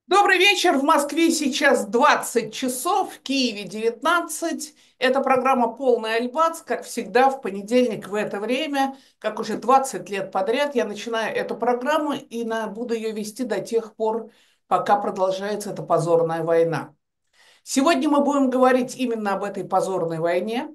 Добрый вечер. В Москве сейчас 20 часов, в Киеве 19. Это программа «Полный Альбац». Как всегда, в понедельник в это время, как уже 20 лет подряд, я начинаю эту программу и буду ее вести до тех пор, пока продолжается эта позорная война. Сегодня мы будем говорить именно об этой позорной войне,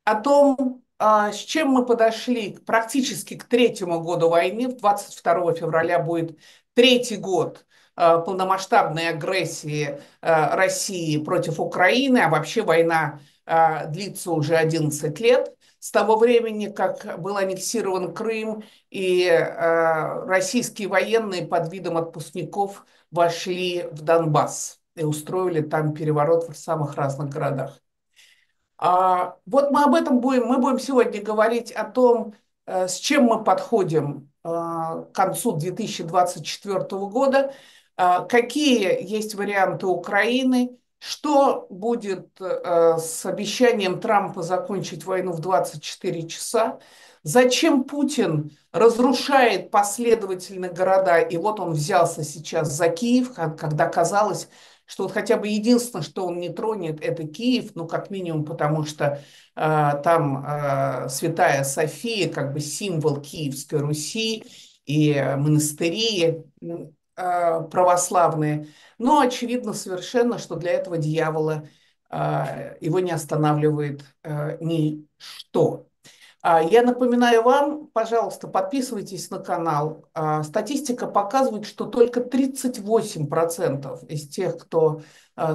о том, с чем мы подошли практически к третьему году войны. 22 февраля будет третий год полномасштабной агрессии России против Украины, а вообще война длится уже 11 лет. С того времени, как был аннексирован Крым, и российские военные под видом отпускников вошли в Донбасс и устроили там переворот в самых разных городах. Вот мы об этом будем сегодня говорить о том, с чем мы подходим к концу 2024 года, какие есть варианты Украины, что будет с обещанием Трампа закончить войну в 24 часа, зачем Путин разрушает последовательно города, и вот он взялся сейчас за Киев, когда казалось, что вот хотя бы единственное, что он не тронет, это Киев, ну, как минимум, потому что там Святая София, как бы символ Киевской Руси, и монастыри православные. Но очевидно совершенно, что для этого дьявола его не останавливает ничто. Я напоминаю вам, пожалуйста, подписывайтесь на канал. Статистика показывает, что только 38% из тех, кто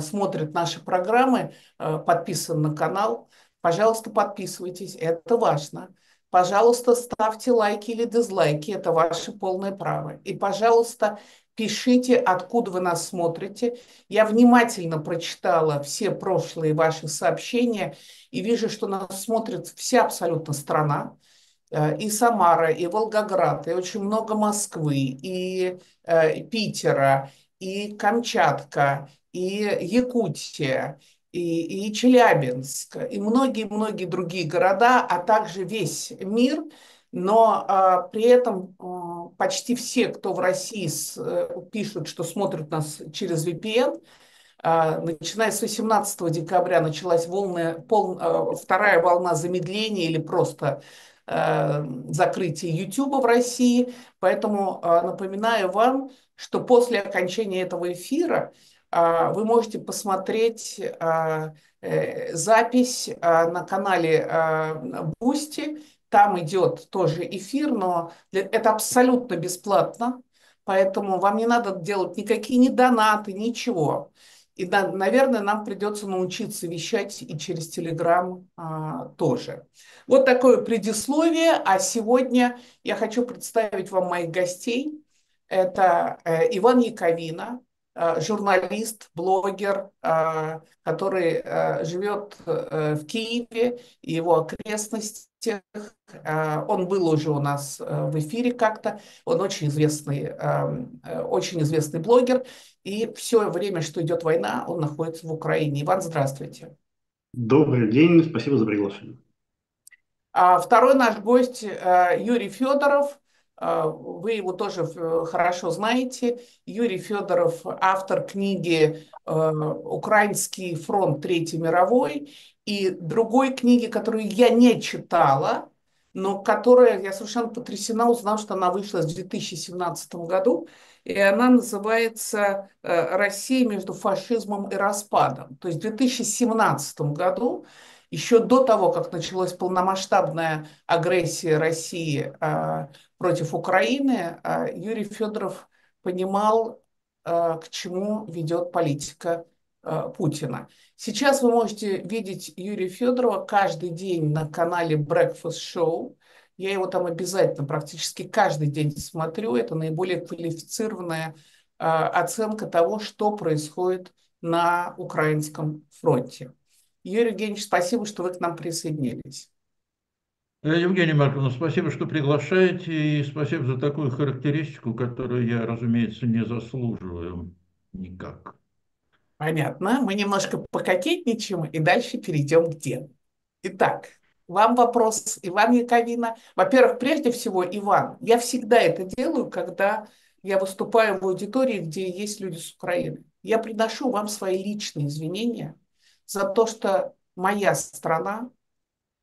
смотрит наши программы, подписан на канал. Пожалуйста, подписывайтесь, это важно. Пожалуйста, ставьте лайки или дизлайки, это ваше полное право. И, пожалуйста, пишите, откуда вы нас смотрите. Я внимательно прочитала все прошлые ваши сообщения и вижу, что нас смотрит вся абсолютно страна, и Самара, и Волгоград, и очень много Москвы, и Питера, и Камчатка, и Якутия, и Челябинск, и многие-многие другие города, а также весь мир. Но при этом почти все, кто в России пишут, что смотрят нас через VPN, начиная с 18 декабря началась вторая волна замедления или просто закрытия YouTube в России. Поэтому напоминаю вам, что после окончания этого эфира вы можете посмотреть запись на канале Boosty. Там идет тоже эфир, но это абсолютно бесплатно. Поэтому вам не надо делать никакие ни донаты, ничего. И, да, наверное, нам придется научиться вещать и через Телеграм тоже. Вот такое предисловие. А сегодня я хочу представить вам моих гостей. Это Иван Яковина, журналист, блогер, который живет в Киеве и его окрестностях. Он был уже у нас в эфире как-то. Он очень известный блогер. И все время, что идет война, он находится в Украине. Иван, здравствуйте. Добрый день, спасибо за приглашение. Второй наш гость Юрий Федоров. Вы его тоже хорошо знаете. Юрий Федоров, автор книги «Украинский фронт Третьей мировой» и другой книги, которую я не читала, но которая, я совершенно потрясена, узнав, что она вышла в 2017 году, и она называется «Россия между фашизмом и распадом». То есть в 2017 году, еще до того, как началась полномасштабная агрессия России против Украины, Юрий Федоров понимал, к чему ведет политика Путина. Сейчас вы можете видеть Юрия Федорова каждый день на канале Breakfast Show. Я его там обязательно практически каждый день смотрю. Это наиболее квалифицированная оценка того, что происходит на украинском фронте. Юрий Евгеньевич, спасибо, что вы к нам присоединились. Евгения Марковна, спасибо, что приглашаете, и спасибо за такую характеристику, которую я, разумеется, не заслуживаю никак. Понятно. Мы немножко пококетничаем и дальше перейдем к делу. Итак, вам вопрос, Иван Яковина. Во-первых, прежде всего, Иван, я всегда это делаю, когда я выступаю в аудитории, где есть люди с Украины. Я приношу вам свои личные извинения за то, что моя страна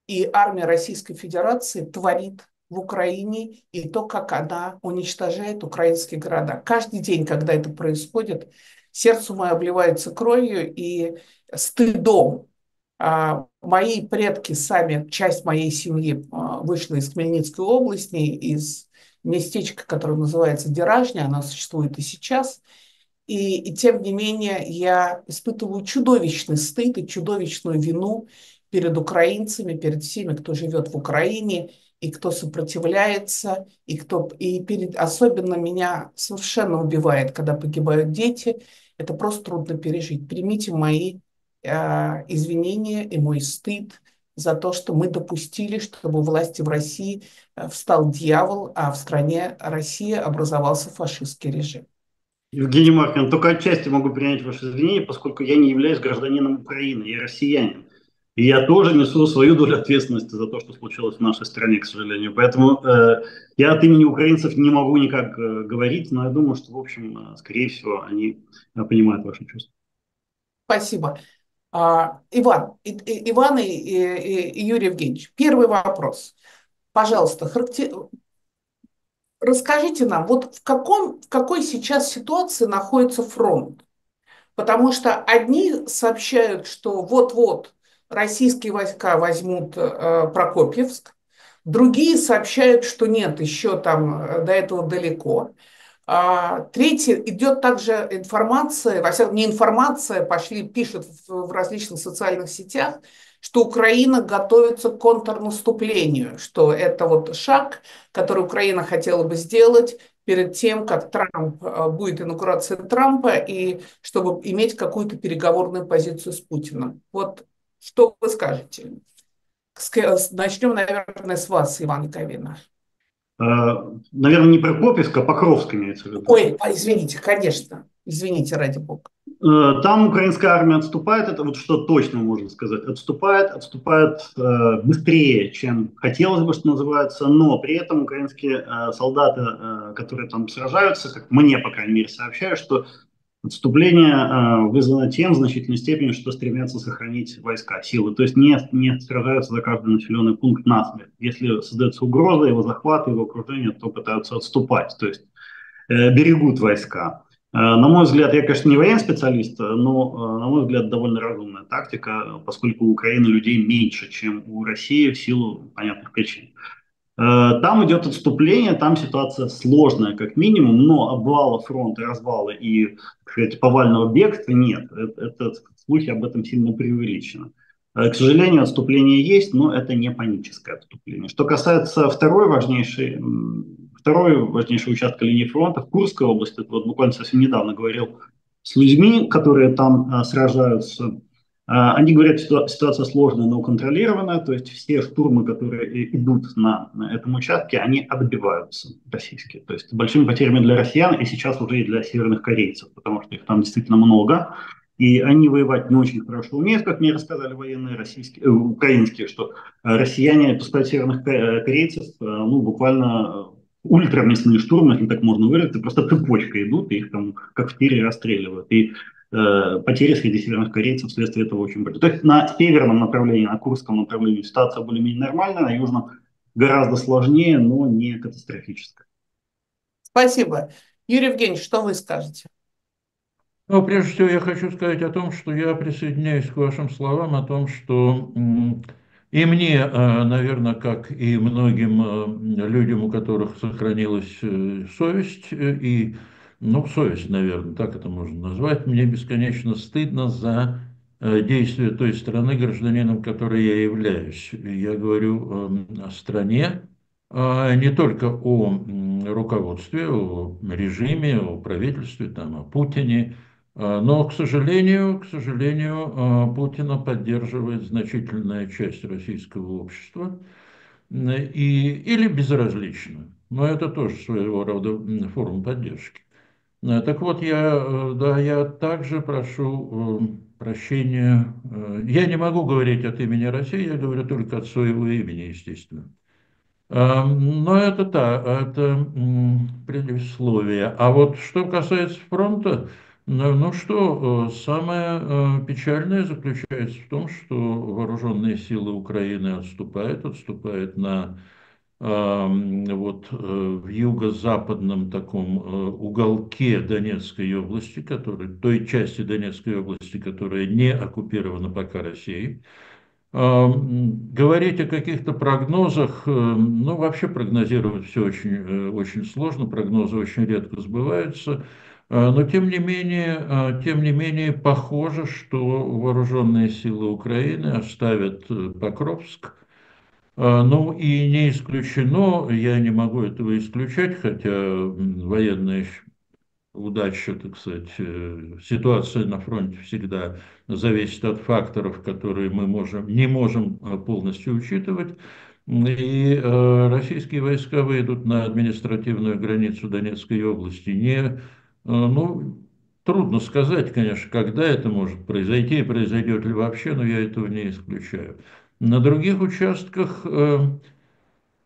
и армия Российской Федерации творит в Украине и то, как она уничтожает украинские города. Каждый день, когда это происходит, сердце мое обливается кровью и стыдом. Мои предки сами, часть моей семьи вышла из Хмельницкой области, из местечка, которое называется Деражня, она существует и сейчас. И тем не менее я испытываю чудовищный стыд и чудовищную вину перед украинцами, перед всеми, кто живет в Украине и кто сопротивляется, особенно меня совершенно убивает, когда погибают дети. Это просто трудно пережить. Примите мои извинения и мой стыд за то, что мы допустили, чтобы у власти в России встал дьявол, а в стране Россия образовался фашистский режим. Евгений Маркин, только отчасти могу принять ваши извинения, поскольку я не являюсь гражданином Украины, я россиянин. И я тоже несу свою долю ответственности за то, что случилось в нашей стране, к сожалению. Поэтому я от имени украинцев не могу никак говорить, но я думаю, что, в общем, скорее всего, они понимают ваши чувства. Спасибо. Иван и Юрий Евгеньевич, первый вопрос. Пожалуйста, расскажите нам, вот в какой сейчас ситуации находится фронт? Потому что одни сообщают, что вот-вот российские войска возьмут Прокопьевск, другие сообщают, что нет, еще там до этого далеко. Третье, идет также информация, во всяком не информация, пишут в различных социальных сетях, что Украина готовится к контрнаступлению, что это вот шаг, который Украина хотела бы сделать перед тем, как будет инаугурация Трампа, и чтобы иметь какую-то переговорную позицию с Путиным. Вот что вы скажете? Начнем, наверное, с вас, Иван Яковина. Наверное, не Прокопьевск, а Покровск имеется в виду. Ой, извините, конечно. Извините, ради бога. Там украинская армия отступает, это вот что точно можно сказать, отступает быстрее, чем хотелось бы, что называется, но при этом украинские солдаты, которые там сражаются, как мне, по крайней мере, сообщают, что отступление вызвано тем в значительной степени, что стремятся сохранить войска, силы, то есть не сражаются за каждый населенный пункт насмерть. Если создается угроза его захвата, его окружения, то пытаются отступать, то есть берегут войска. На мой взгляд, я, конечно, не военный специалист, но, на мой взгляд, довольно разумная тактика, поскольку у Украины людей меньше, чем у России в силу понятных причин. Там идет отступление, там ситуация сложная, как минимум, но обвала фронта, развала и, так сказать, повального бегства нет. Слухи об этом сильно преувеличены. К сожалению, отступление есть, но это не паническое отступление. Что касается второй важнейшей участка линии фронта в Курской области, вот буквально совсем недавно говорил с людьми, которые там сражаются. Они говорят, что ситуация сложная, но контролированная, то есть все штурмы, которые идут на этом участке, они отбиваются российские. То есть с большими потерями для россиян и сейчас уже и для северных корейцев, потому что их там действительно много. И они воевать не очень хорошо умеют, как мне рассказали военные украинские, что россияне пускают северных корейцев ну, буквально ультрамясные штурмы, если так можно выразиться, просто цепочкой идут, и их там как в тире расстреливают. И потери среди северных корейцев вследствие этого очень большие. То есть на северном направлении, на Курском направлении ситуация более-менее нормальная, на южном гораздо сложнее, но не катастрофическая. Спасибо. Юрий Евгеньевич, что вы скажете? Ну, прежде всего, я хочу сказать о том, что я присоединяюсь к вашим словам о том, что и мне, наверное, как и многим людям, у которых сохранилась совесть, совесть, наверное, так это можно назвать, мне бесконечно стыдно за действия той страны, гражданином которой я являюсь. Я говорю о стране, не только о руководстве, о режиме, о правительстве, там, о Путине, но, к сожалению, Путина поддерживает значительная часть российского общества или безразлично. Но это тоже своего рода форма поддержки. Так вот, я также прошу прощения. Я не могу говорить от имени России, я говорю только от своего имени, естественно. Но это предисловие. А вот что касается фронта, ну что, самое печальное заключается в том, что вооруженные силы Украины отступают на в юго-западном таком уголке Донецкой области, той части Донецкой области, которая не оккупирована пока Россией. Говорить о каких-то прогнозах, ну, вообще прогнозировать все очень сложно, прогнозы очень редко сбываются, но тем не менее, похоже, что вооруженные силы Украины оставят Покровск. Ну, и не исключено, я не могу этого исключать, хотя военная удача, так сказать, ситуация на фронте всегда зависит от факторов, которые мы не можем полностью учитывать. И российские войска выйдут на административную границу Донецкой области. Ну, трудно сказать, конечно, когда это может произойти и произойдет ли вообще, но я этого не исключаю. На других участках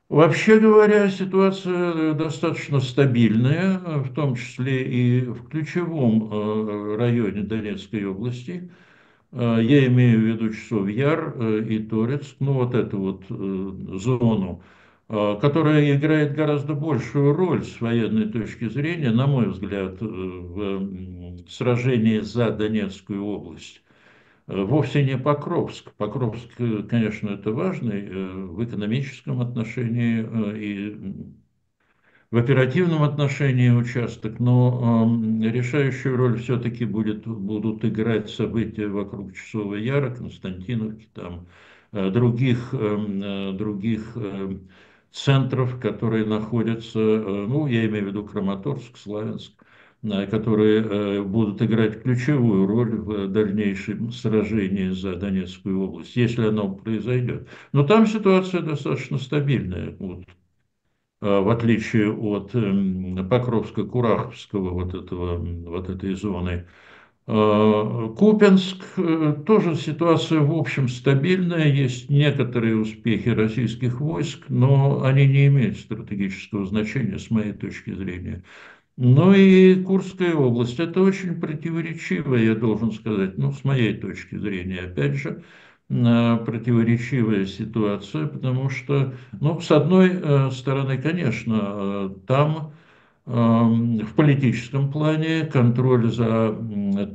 вообще говоря, ситуация достаточно стабильная, в том числе и в ключевом районе Донецкой области. Я имею в виду Часов Яр и Торецк, ну вот эту вот зону, которая играет гораздо большую роль с военной точки зрения, на мой взгляд, в сражении за Донецкую область. Вовсе не Покровск. Покровск, конечно, это важный в экономическом отношении и в оперативном отношении участок, но решающую роль все-таки будут играть события вокруг Часового Яра, Константиновки, там, других центров, которые находятся, ну, я имею в виду Краматорск, Славянск, которые будут играть ключевую роль в дальнейшем сражении за Донецкую область, если оно произойдет. Но там ситуация достаточно стабильная, вот, в отличие от Покровска-Кураховского вот этой зоны. Купянск, тоже ситуация в общем стабильная, есть некоторые успехи российских войск, но они не имеют стратегического значения с моей точки зрения. Ну и Курская область, это очень противоречивая, я должен сказать, ну, с моей точки зрения, опять же, противоречивая ситуация, потому что, ну, с одной стороны, конечно, там в политическом плане контроль за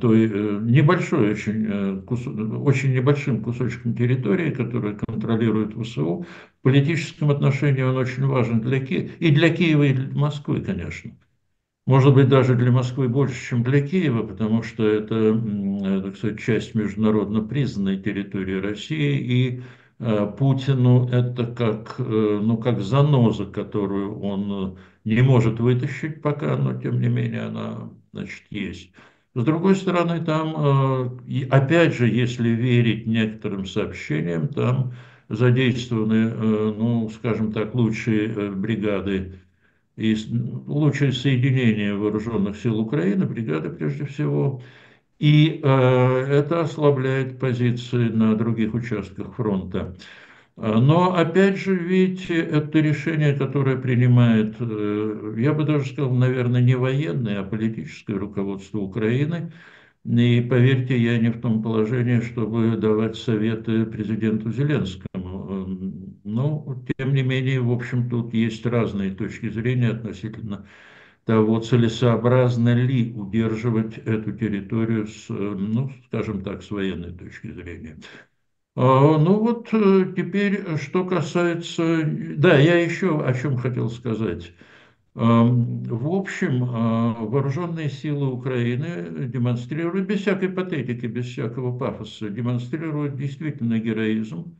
той небольшой, очень небольшим кусочком территории, который контролирует ВСУ, в политическом отношении он очень важен и для Киева, и для Москвы, конечно. Может быть, даже для Москвы больше, чем для Киева, потому что это, так сказать, часть международно признанной территории России, и Путину это ну, как заноза, которую он не может вытащить пока, но тем не менее она, значит, есть. С другой стороны, там, и опять же, если верить некоторым сообщениям, там задействованы, ну, скажем так, лучшие бригады и лучшее соединение вооруженных сил Украины, бригады прежде всего, и это ослабляет позиции на других участках фронта. Но опять же, ведь это решение, которое принимает, я бы даже сказал, наверное, не военное, а политическое руководство Украины. И поверьте, я не в том положении, чтобы давать советы президенту Зеленскому. Но, тем не менее, в общем, тут есть разные точки зрения относительно того, целесообразно ли удерживать эту территорию ну, скажем так, с военной точки зрения. Ну вот теперь, что касается... Да, я еще о чем хотел сказать. В общем, вооруженные силы Украины демонстрируют, без всякой патетики, без всякого пафоса, демонстрируют действительно героизм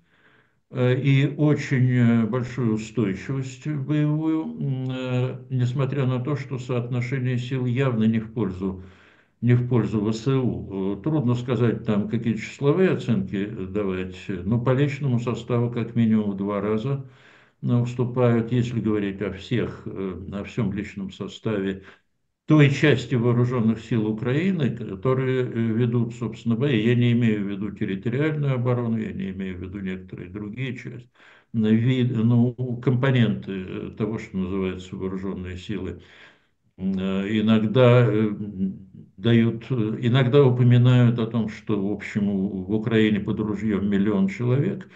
и очень большую устойчивость боевую, несмотря на то, что соотношение сил явно не в пользу ВСУ. Трудно сказать там какие числовые оценки давать, но по личному составу как минимум в 2 раза уступают, если говорить о всем личном составе, той части вооруженных сил Украины, которые ведут, собственно, бои. Я не имею в виду территориальную оборону, я не имею в виду некоторые другие части, ну, компоненты того, что называется вооруженные силы. Иногда иногда упоминают о том, что, в общем, в Украине под ружьем 1 000 000 человек.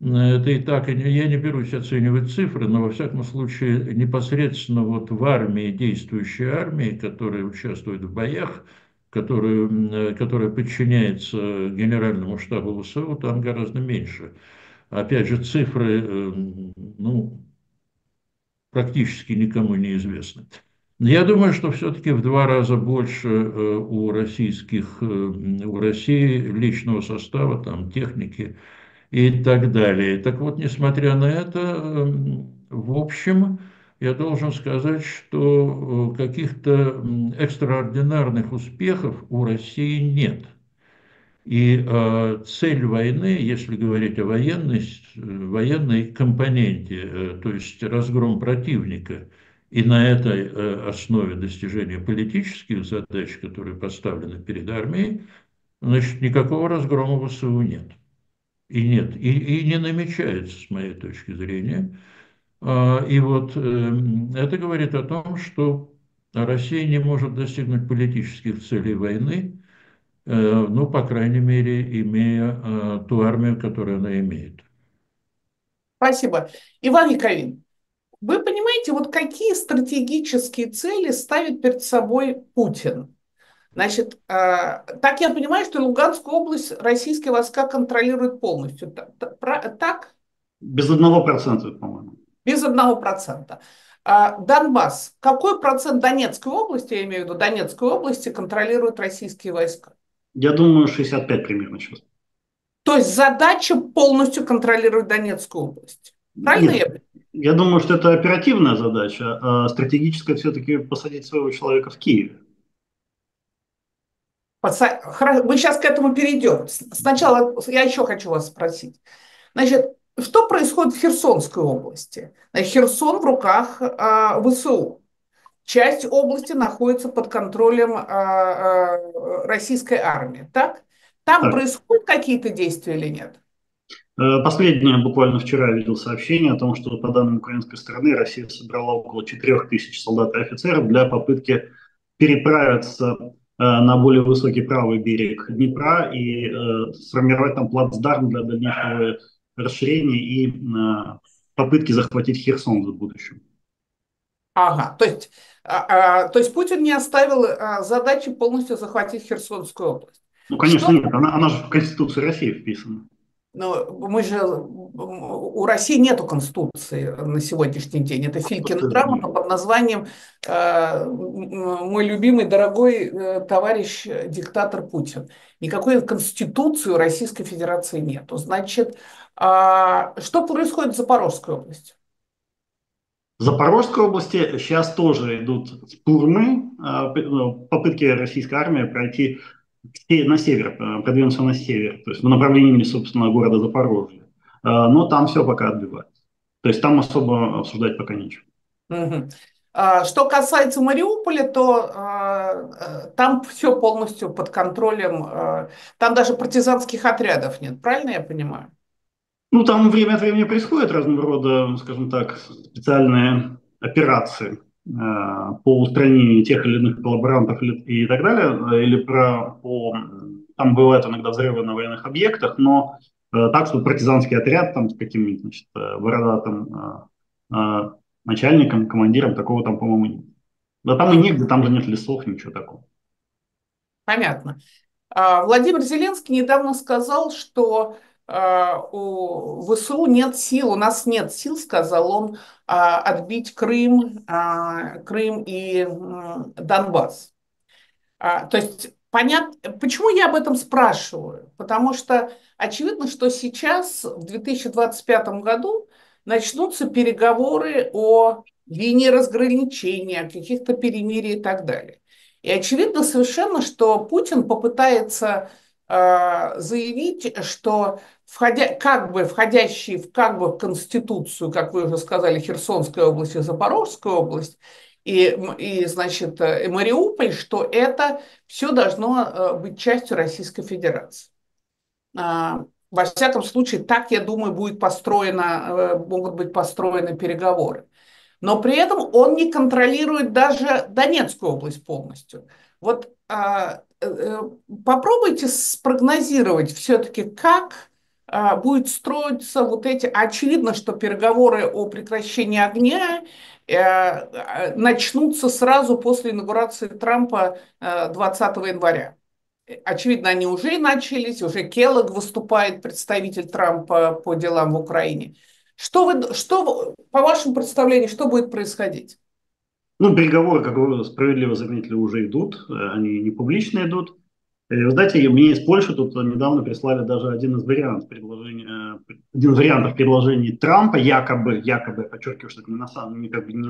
Это и так, я не берусь оценивать цифры, но во всяком случае непосредственно вот в армии, действующей армии, которая участвует в боях, которая подчиняется Генеральному штабу ВСУ, там гораздо меньше. Опять же, цифры, ну, практически никому не известны. Я думаю, что все-таки в 2 раза больше у России личного состава, там, техники и так далее. Так вот, несмотря на это, в общем, я должен сказать, что каких-то экстраординарных успехов у России нет. И цель войны, если говорить о военной компоненте, то есть разгром противника, и на этой основе достижения политических задач, которые поставлены перед армией, значит, никакого разгрома ВСУ нет. И нет, и не намечается, с моей точки зрения. И вот это говорит о том, что Россия не может достигнуть политических целей войны, ну, по крайней мере, имея ту армию, которую она имеет. Спасибо. Иван Яковин, вы понимаете, вот какие стратегические цели ставит перед собой Путин? Значит, так я понимаю, что Луганскую область российские войска контролируют полностью. Так? Без 1%, по-моему. Без 1%. Донбасс. Какой процент Донецкой области, я имею в виду Донецкой области, контролируют российские войска? Я думаю, 65 примерно сейчас. То есть задача полностью контролировать Донецкую область. Правильно я Нет, понимаю? я думаю, что это оперативная задача, а стратегическая все-таки посадить своего человека в Киеве. Мы сейчас к этому перейдем. Сначала я еще хочу вас спросить. Значит, что происходит в Херсонской области? Значит, Херсон в руках ВСУ. Часть области находится под контролем российской армии. Так? Там Так, происходят какие-то действия или нет? последнее, буквально вчера видел сообщение о том, что по данным украинской стороны Россия собрала около 4000 солдат и офицеров для попытки переправиться на более высокий правый берег Днепра и сформировать там плацдарм для дальнейшего расширения и попытки захватить Херсон в будущем. Ага, то есть Путин не оставил задачи полностью захватить Херсонскую область. Ну, Что? конечно, нет, она же в Конституцию России вписана. Но у России нету конституции на сегодняшний день. Это Филькина грамота под названием «Мой любимый, дорогой товарищ диктатор Путин». Никакой конституции у Российской Федерации нету. Значит, что происходит в Запорожской области? В Запорожской области сейчас тоже идут штурмы, попытки российской армии пройти на север, продвинуться на север, то есть в направлении, собственно, города Запорожье. Но там все пока отбивается. То есть там особо обсуждать пока нечего. Угу. Что касается Мариуполя, то там все полностью под контролем. Там даже партизанских отрядов нет, правильно я понимаю? Ну, там время от времени происходят разного рода, скажем так, специальные операции по устранению тех или иных коллаборантов и так далее, там бывают иногда взрывы на военных объектах, но так, что партизанский отряд там с каким-нибудь, значит, бородатым начальником, командиром, такого там, по-моему, нет. Да там и негде, там же нет лесов, ничего такого. Понятно. Владимир Зеленский недавно сказал, что у ВСУ нет сил, у нас нет сил, сказал он, отбить Крым и Донбасс. То есть понятно, почему я об этом спрашиваю? Потому что очевидно, что сейчас, в 2025 году, начнутся переговоры о линии разграничения, о каких-то перемирии и так далее. И очевидно совершенно, что Путин попытается заявить, что входящие в Конституцию, как вы уже сказали, Херсонская область и Запорожская область, значит, и Мариуполь, что это все должно быть частью Российской Федерации. Во всяком случае, так, я думаю, могут быть построены переговоры. Но при этом он не контролирует даже Донецкую область полностью. Вот попробуйте спрогнозировать все-таки, как будет строиться вот эти... Очевидно, что переговоры о прекращении огня начнутся сразу после инаугурации Трампа 20 января. Очевидно, они уже начались, уже Келлог выступает, представитель Трампа по делам в Украине. По вашему представлению, что будет происходить? Ну, переговоры, как вы справедливо заметили, уже идут, они не публично идут. Вы знаете, мне из Польши тут недавно прислали даже один из вариантов предложений Трампа, якобы, я подчеркиваю, что это не на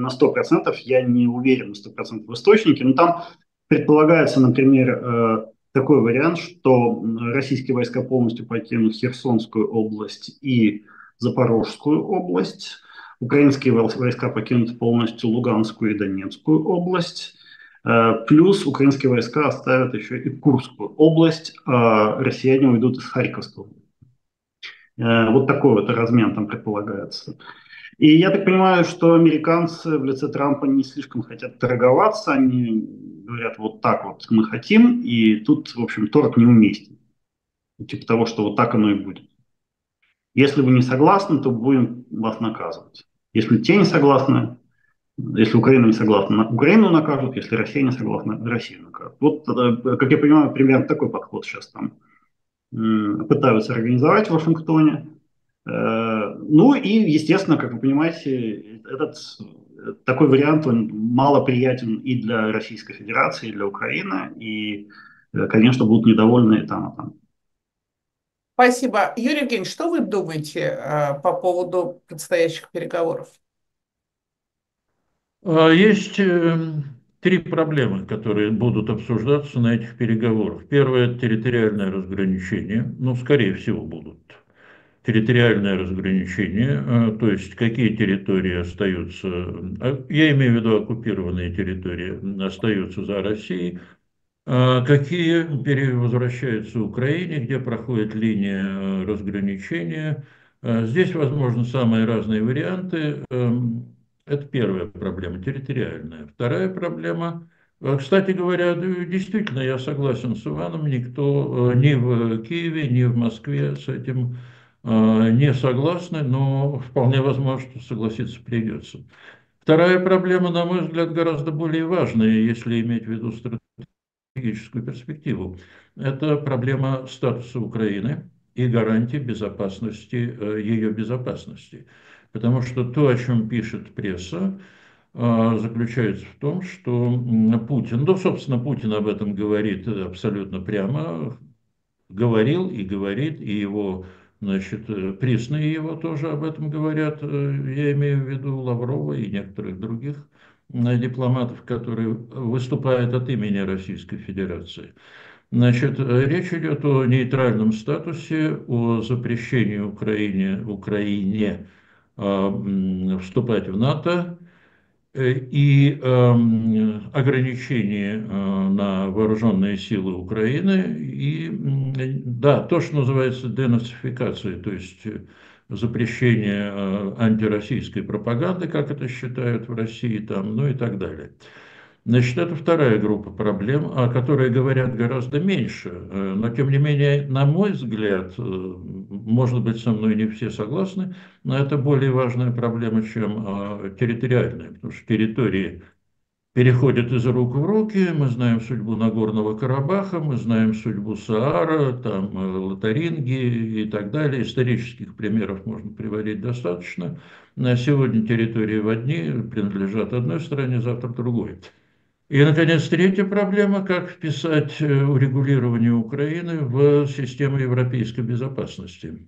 100%, я не уверен на 100% в источнике, но там предполагается, например, такой вариант, что российские войска полностью покинут Херсонскую область и Запорожскую область, украинские войска покинут полностью Луганскую и Донецкую область. Плюс украинские войска оставят еще и Курскую область, а россияне уйдут из Харьковской области. Вот такой вот размен там предполагается. И я так понимаю, что американцы в лице Трампа не слишком хотят торговаться, они говорят, вот так вот мы хотим, и тут, в общем, торг неуместен. Типа того, что вот так оно и будет. Если вы не согласны, то будем вас наказывать. Если те не согласны, если Украина не согласна, Украину накажут, если Россия не согласна, Россию накажут. Вот, как я понимаю, примерно такой подход сейчас там пытаются организовать в Вашингтоне. Ну и, естественно, как вы понимаете, такой вариант, он мало приятен и для Российской Федерации, и для Украины, и, конечно, будут недовольны и там, и там. Спасибо. Юрий Евгеньевич, что вы думаете по поводу предстоящих переговоров? Есть три проблемы, которые будут обсуждаться на этих переговорах. Первое – это территориальное разграничение. Ну, скорее всего, будут территориальное разграничение, то есть какие территории остаются, я имею в виду оккупированные территории, остаются за Россией, какие возвращаются в Украине, где проходит линия разграничения. Здесь возможны самые разные варианты. Это первая проблема, территориальная. Вторая проблема, кстати говоря, действительно, я согласен с Иваном, никто ни в Киеве, ни в Москве с этим не согласны, но вполне возможно, что согласиться придется. Вторая проблема, на мой взгляд, гораздо более важная, если иметь в виду стратегическую перспективу. Это проблема статуса Украины и гарантии безопасности, ее безопасности. Потому что то, о чем пишет пресса, заключается в том, что Путин, ну, собственно, Путин об этом говорит абсолютно прямо, говорил и говорит, и его, значит, пресные его тоже об этом говорят, я имею в виду Лаврова и некоторых других дипломатов, которые выступают от имени Российской Федерации. Значит, речь идет о нейтральном статусе, о запрещении Украине вступать в НАТО и ограничении на вооруженные силы Украины и, да, то, что называется денацификацией, то есть запрещение антироссийской пропаганды, как это считают в России, там, ну и так далее. Значит, это вторая группа проблем, о которой говорят гораздо меньше, но тем не менее, на мой взгляд, может быть, со мной не все согласны, но это более важная проблема, чем территориальная, потому что территории переходят из рук в руки, мы знаем судьбу Нагорного Карабаха, мы знаем судьбу Саара, там, Лотаринги и так далее, исторических примеров можно приводить достаточно. На сегодня территории в одни принадлежат одной стране, завтра другой. И, наконец, третья проблема – как вписать урегулирование Украины в систему европейской безопасности.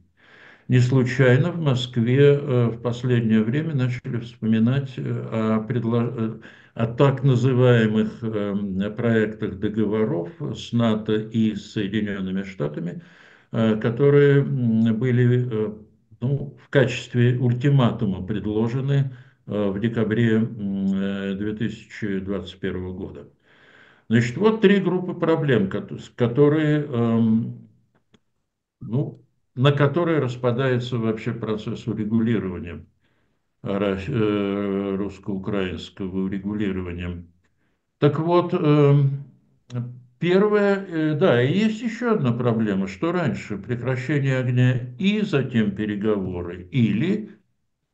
Не случайно в Москве в последнее время начали вспоминать о так называемых проектах договоров с НАТО и с Соединенными Штатами, которые были, ну, в качестве ультиматума предложены в декабре 2021 года. Значит, вот три группы проблем, ну, на которые распадается вообще процесс урегулирования русско-украинского урегулирования. Так вот, первое, да, и есть еще одна проблема, что раньше прекращение огня и затем переговоры, или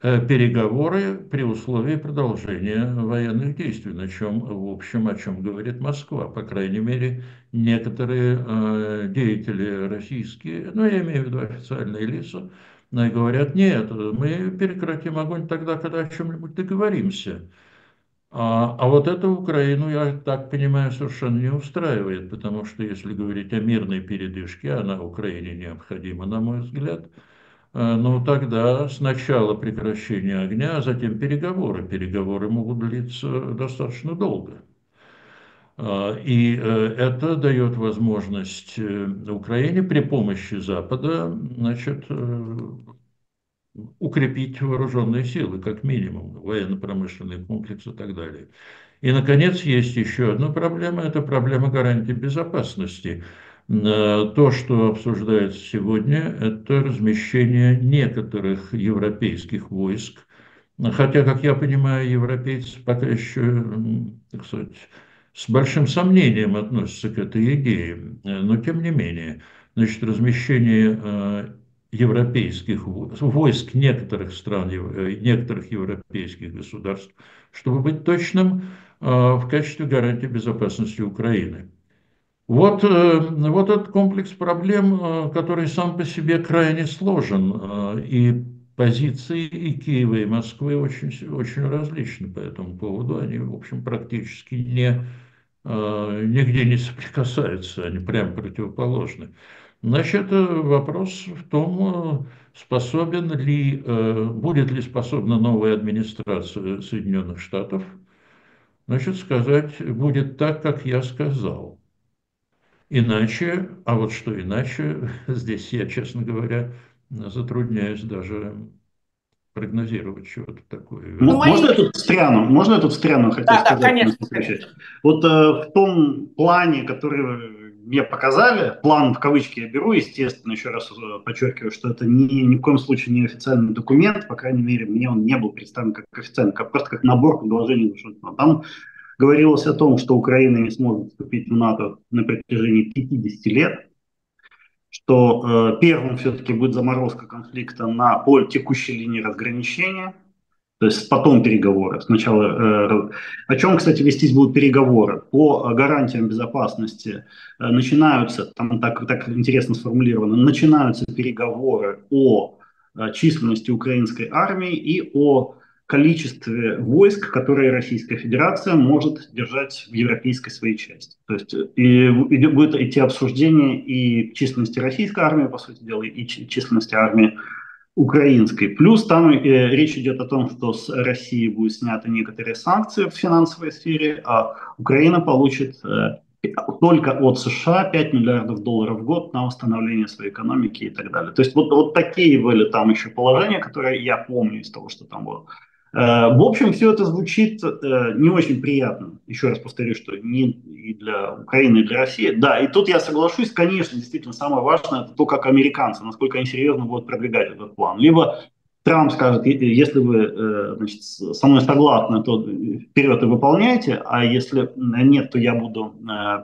переговоры при условии продолжения военных действий, на чем, в общем, о чем говорит Москва. По крайней мере, некоторые деятели российские, ну, я имею в виду официальные лица, говорят, нет, мы прекратим огонь тогда, когда о чем-нибудь договоримся. А вот это Украину, я так понимаю, совершенно не устраивает, потому что если говорить о мирной передышке, она Украине необходима, на мой взгляд, ну тогда сначала прекращение огня, а затем переговоры. Переговоры могут длиться достаточно долго. И это дает возможность Украине при помощи Запада, значит, укрепить вооруженные силы, как минимум, военно-промышленный комплекс и так далее. И, наконец, есть еще одна проблема, это проблема гарантии безопасности. То, что обсуждается сегодня, это размещение некоторых европейских войск, хотя, как я понимаю, европейцы пока еще, так сказать, с большим сомнением относятся к этой идее, но тем не менее, значит, размещение европейских войск некоторых стран, некоторых европейских государств, чтобы быть точным, в качестве гарантии безопасности Украины. Вот этот комплекс проблем, который сам по себе крайне сложен, и позиции и Киева, и Москвы очень различны по этому поводу. Они, в общем, практически нигде не соприкасаются, они прям противоположны. Значит, вопрос в том, будет ли способна новая администрация Соединенных Штатов, значит, сказать, будет так, как я сказал. Иначе, а вот что иначе, здесь я, честно говоря, затрудняюсь даже прогнозировать что-то такое. Можно я тут встряну? Можно я тут встряну, хотел Да, сказать? конечно, конечно. Вот в том плане, который мне показали, план в кавычки я беру, естественно, еще раз подчеркиваю, что это ни в коем случае не официальный документ, по крайней мере, мне он не был представлен как официальный, просто как набор предложений Вашингтона. Там говорилось о том, что Украина не сможет вступить в НАТО на протяжении 50 лет, что первым все-таки будет заморозка конфликта по текущей линии разграничения, то есть потом переговоры. Сначала, о чем, кстати, вестись будут переговоры? По гарантиям безопасности начинаются, там так интересно сформулировано, начинаются переговоры о численности украинской армии и о количестве войск, которые Российская Федерация может держать в европейской своей части. То есть будет идти обсуждение и численности российской армии, по сути дела, и численности армии украинской. Плюс там речь идет о том, что с России будут сняты некоторые санкции в финансовой сфере, а Украина получит только от США 5 миллиардов долларов в год на восстановление своей экономики и так далее. То есть вот такие были там еще положения, которые я помню из того, что там было. В общем, все это звучит не очень приятно. Еще раз повторю, что не и для Украины, и для России. Да, и тут я соглашусь, конечно, действительно, самое важное, это то, как американцы, насколько они серьезно будут продвигать этот план. Либо Трамп скажет, если вы значит, со мной согласны, то вперед и выполняйте, а если нет, то я буду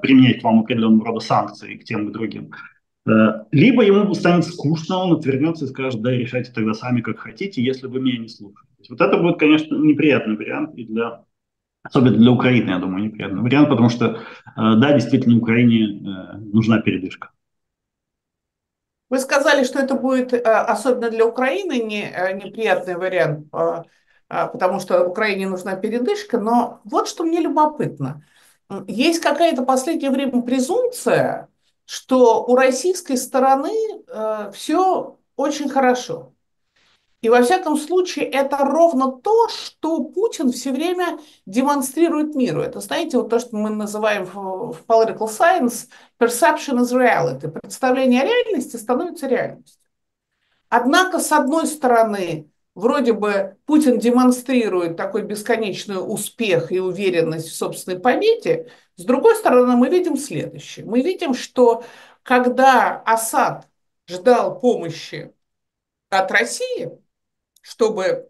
применять к вам определенного рода санкции к тем, к другим. Либо ему станет скучно, он отвернется и скажет, да, решайте тогда сами, как хотите, если вы меня не слушаете. Вот это будет, конечно, неприятный вариант, и особенно для Украины, я думаю, неприятный вариант, потому что, да, действительно, Украине нужна передышка. Вы сказали, что это будет, особенно для Украины, неприятный вариант, потому что Украине нужна передышка, но вот что мне любопытно. Есть какая-то в последнее время презумпция, что у российской стороны все очень хорошо. И во всяком случае это ровно то, что Путин все время демонстрирует миру. Это, знаете, вот то, что мы называем в political science perception is reality. Представление о реальности становится реальностью. Однако, с одной стороны, вроде бы Путин демонстрирует такой бесконечный успех и уверенность в собственной победе, с другой стороны, мы видим следующее. Мы видим, что когда Асад ждал помощи от России, чтобы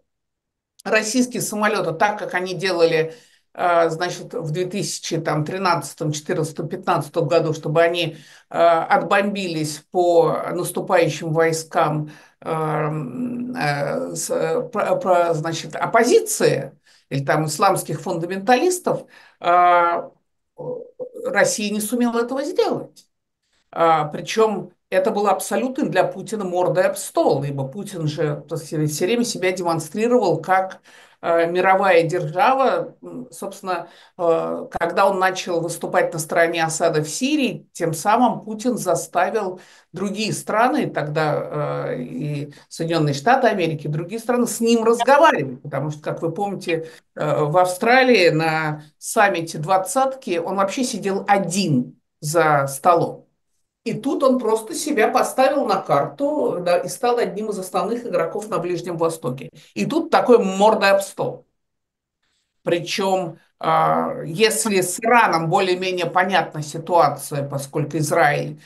российские самолеты, так как они делали, значит, в 2013, 14, 15 году, чтобы они отбомбились по наступающим войскам значит, оппозиции или там исламских фундаменталистов, Россия не сумела этого сделать. Причем это было абсолютно для Путина мордой об стол, ибо Путин же, так сказать, все время себя демонстрировал как мировая держава. Собственно, когда он начал выступать на стороне Асада в Сирии, тем самым Путин заставил другие страны, тогда и Соединенные Штаты Америки, другие страны с ним разговаривать, потому что, как вы помните, в Австралии на саммите двадцатки он вообще сидел один за столом. И тут он просто себя поставил на карту, да, и стал одним из основных игроков на Ближнем Востоке. И тут такой мордой об стол. Причем, если с Ираном более-менее понятна ситуация, поскольку Израиль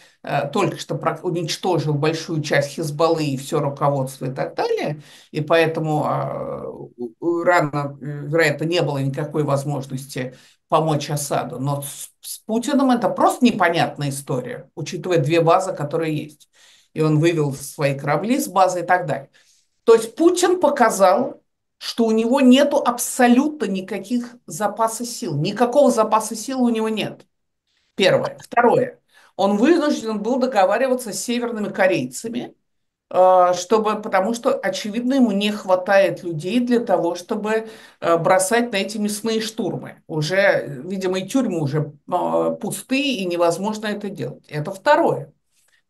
только что уничтожил большую часть Хизбаллы и все руководство и так далее, и поэтому у Ирана, вероятно, не было никакой возможности помочь Асаду. Но с Путиным это просто непонятная история, учитывая две базы, которые есть. И он вывел свои корабли с базы и так далее. То есть Путин показал, что у него нету абсолютно никаких запасов сил. Никакого запаса сил у него нет. Первое. Второе. Он вынужден был договариваться с северными корейцами, потому что, очевидно, ему не хватает людей для того, чтобы бросать на эти мясные штурмы. Уже, видимо, и тюрьмы уже пустые, и невозможно это делать. Это второе.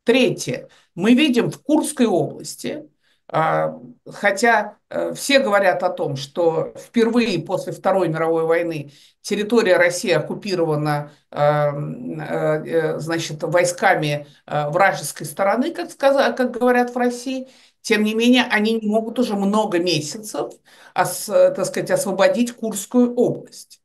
Третье. Мы видим в Курской области, хотя все говорят о том, что впервые после Второй мировой войны территория России оккупирована, значит, войсками вражеской стороны, как говорят в России, тем не менее они не могут уже много месяцев, так сказать, освободить Курскую область.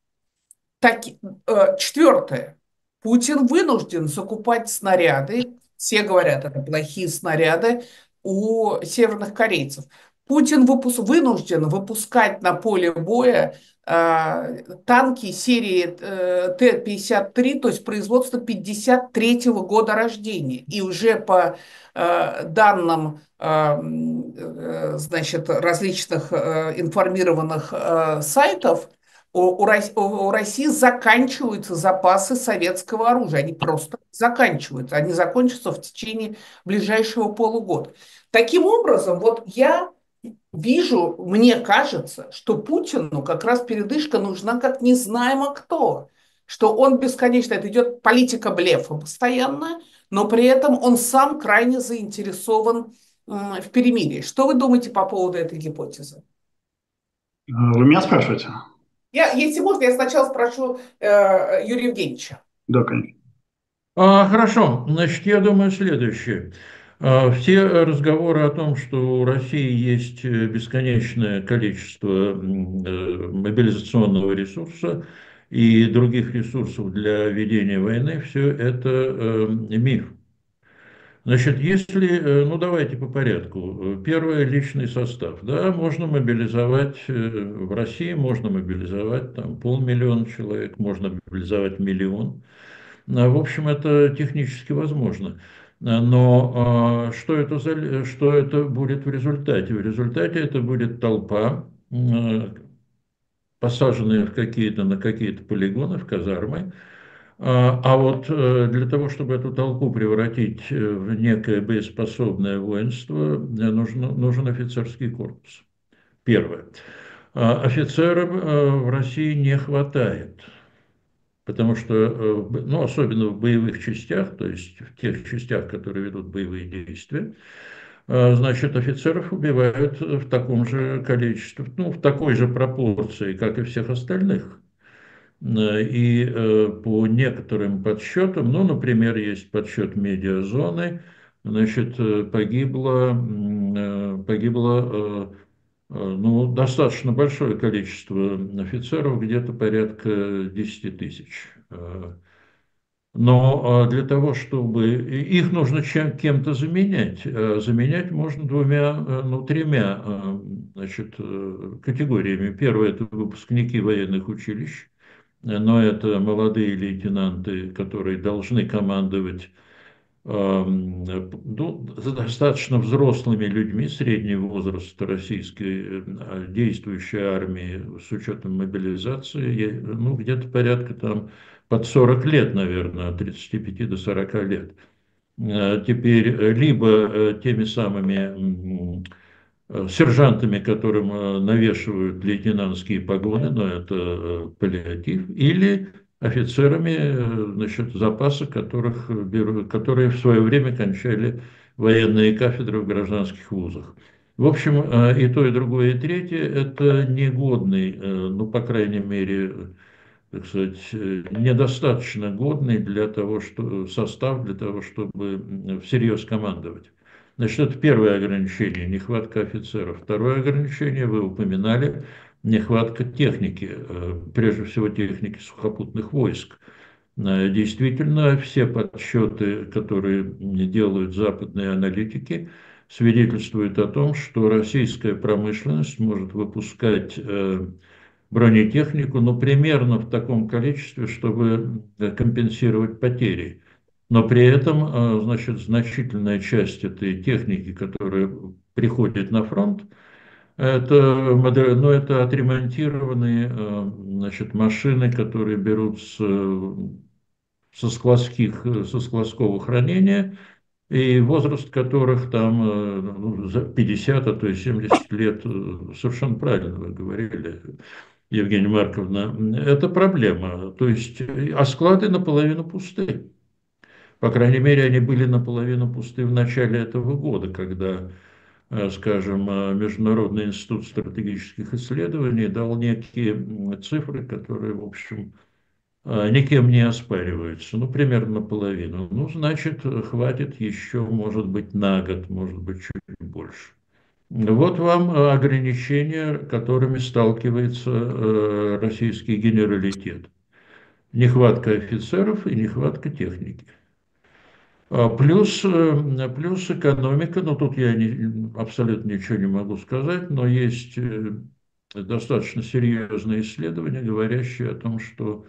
Четвертое. Путин вынужден закупать снаряды, все говорят, это плохие снаряды, у северных корейцев. Путин вынужден выпускать на поле боя танки серии Т-53, то есть производства 1953 года рождения. И уже по данным значит, различных информированных сайтов, у России заканчиваются запасы советского оружия. Они просто заканчиваются. Они закончатся в течение ближайшего полугода. Таким образом, вот я вижу, мне кажется, что Путину как раз передышка нужна как незнаемо кто. Что он бесконечно, это идет политика блефа постоянно, но при этом он сам крайне заинтересован в перемирии. Что вы думаете по поводу этой гипотезы? Вы меня спрашиваете? Если можно, я сначала спрошу Юрия Евгеньевича. Да, конечно. Хорошо, значит, я думаю следующее. Все разговоры о том, что у России есть бесконечное количество мобилизационного ресурса и других ресурсов для ведения войны, все это миф. Значит, если, ну давайте по порядку. Первое, личный состав. Да, можно мобилизовать в России, можно мобилизовать там 500 000 человек, можно мобилизовать 1 000 000. В общем, это технически возможно. Но что это будет в результате? В результате это будет толпа, посаженная на какие-то полигоны, в казармы. А вот для того, чтобы эту толпу превратить в некое боеспособное воинство, нужен офицерский корпус. Первое. Офицеров в России не хватает. Потому что, ну, особенно в боевых частях, то есть в тех частях, которые ведут боевые действия, значит, офицеров убивают в таком же количестве, ну, в такой же пропорции, как и всех остальных. И по некоторым подсчетам, ну, например, есть подсчет медиазоны, значит, погибло ну, достаточно большое количество офицеров, где-то порядка 10 тысяч. Но для того, чтобы их нужно кем-то заменять, заменять можно двумя, ну, тремя, значит, категориями. Первое – это выпускники военных училищ, но это молодые лейтенанты, которые должны командовать ну, достаточно взрослыми людьми среднего возраста российской действующей армии с учетом мобилизации, ну, где-то порядка там под 40 лет, наверное, от 35 до 40 лет. Теперь либо теми самыми сержантами, которым навешивают лейтенантские погоны, но это паллиатив, или офицерами, значит, запаса, которые в свое время кончали военные кафедры в гражданских вузах. В общем, и то, и другое, и третье – это негодный, ну, по крайней мере, так сказать, недостаточно годный для того, что состав для того, чтобы всерьез командовать. Значит, это первое ограничение – нехватка офицеров. Второе ограничение вы упоминали – нехватка техники, прежде всего техники сухопутных войск. Действительно, все подсчеты, которые делают западные аналитики, свидетельствуют о том, что российская промышленность может выпускать бронетехнику, но примерно в таком количестве, чтобы компенсировать потери. Но при этом, значит, значительная часть этой техники, которая приходит на фронт, это, ну, это отремонтированные, значит, машины, которые берут со складского хранения, и возраст которых там ну, за 50, а то и 70 лет, совершенно правильно вы говорили, Евгения Марковна, это проблема. То есть, а склады наполовину пусты. По крайней мере, они были наполовину пусты в начале этого года, когда, скажем, Международный институт стратегических исследований дал некие цифры, которые, в общем, никем не оспариваются. Ну, примерно наполовину. Ну, значит, хватит еще, может быть, на год, может быть, чуть больше. Вот вам ограничения, которыми сталкивается российский генералитет. Нехватка офицеров и нехватка техники. Плюс экономика, ну тут я абсолютно ничего не могу сказать, но есть достаточно серьезные исследования, говорящие о том, что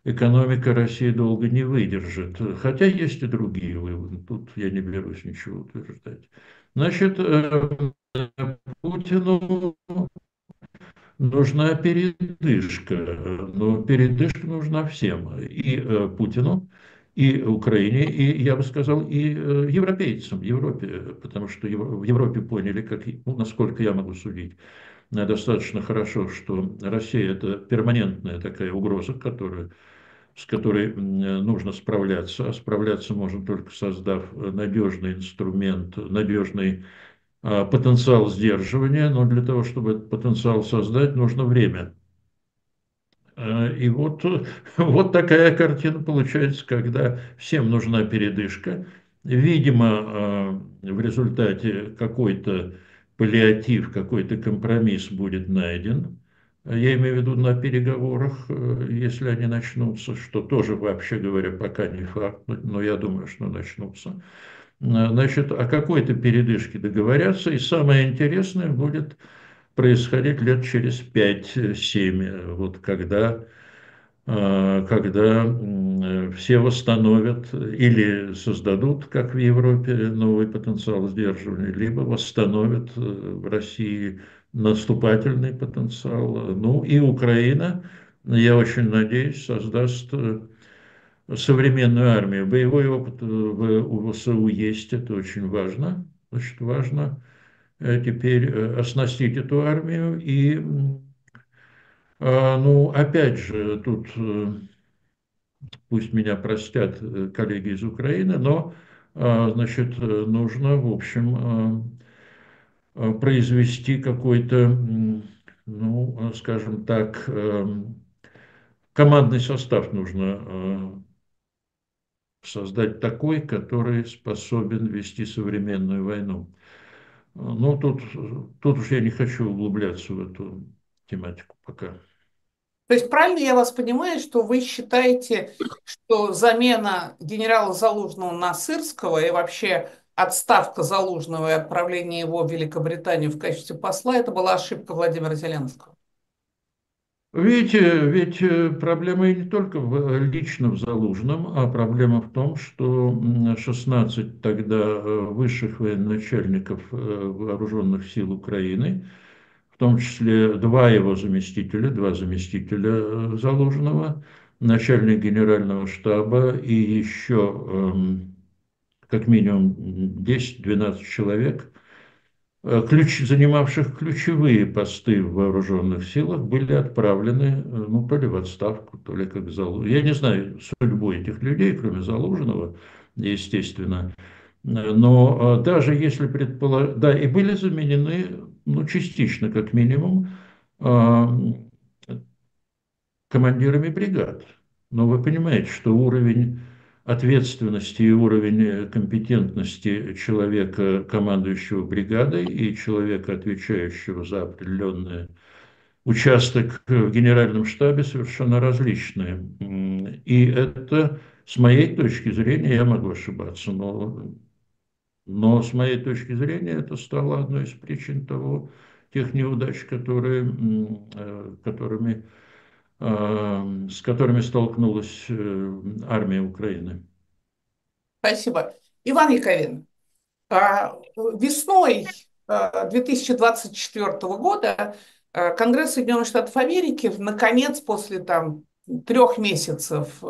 экономика России долго не выдержит. Хотя есть и другие выводы, тут я не берусь ничего утверждать. Значит, Путину нужна передышка, но передышка нужна всем, и Путину, и Украине, и, я бы сказал, и европейцам, Европе, потому что в Европе поняли, как, ну, насколько я могу судить, достаточно хорошо, что Россия – это перманентная такая угроза, с которой нужно справляться, а справляться можно только создав надежный инструмент, надежный потенциал сдерживания, но для того, чтобы этот потенциал создать, нужно время. И вот, вот такая картина получается, когда всем нужна передышка. Видимо, в результате какой-то паллиатив, какой-то компромисс будет найден. Я имею в виду на переговорах, если они начнутся, что тоже, вообще говоря, пока не факт, но я думаю, что начнутся. Значит, о какой-то передышке договорятся, и самое интересное будет происходить лет через 5-7, вот когда все восстановят или создадут, как в Европе, новый потенциал сдерживания, либо восстановят в России наступательный потенциал. Ну и Украина, я очень надеюсь, создаст современную армию. Боевой опыт у ВСУ есть, это очень важно. Значит, важно теперь оснастить эту армию. И, ну, опять же, тут пусть меня простят коллеги из Украины, но, значит, нужно, в общем, произвести какой-то, ну, скажем так, командный состав нужно создать такой, который способен вести современную войну. Ну, тут уж я не хочу углубляться в эту тематику пока. То есть правильно я вас понимаю, что вы считаете, что замена генерала Залужного на Сырского и вообще отставка Залужного и отправление его в Великобританию в качестве посла – это была ошибка Владимира Зеленского? Видите, ведь проблема и не только лично в Залужном, а проблема в том, что 16 тогда высших военачальников вооруженных сил Украины, в том числе два заместителя Залужного, начальник генерального штаба и еще как минимум 10-12 человек, занимавших ключевые посты в вооруженных силах, были отправлены, ну, то ли в отставку, то ли как Залужный. Я не знаю судьбу этих людей, кроме Залужного, естественно. Но даже если предположить, да, и были заменены, ну, частично, как минимум, командирами бригад. Но вы понимаете, что уровень ответственности и уровень компетентности человека, командующего бригадой, и человека, отвечающего за определенный участок в генеральном штабе, совершенно различные. И это, с моей точки зрения, я могу ошибаться, но с моей точки зрения это стало одной из причин тех неудач, с которыми столкнулась армия Украины. Спасибо. Иван Яковин, весной 2024 года Конгресс Соединенных Штатов Америки, наконец, после 3 месяцев,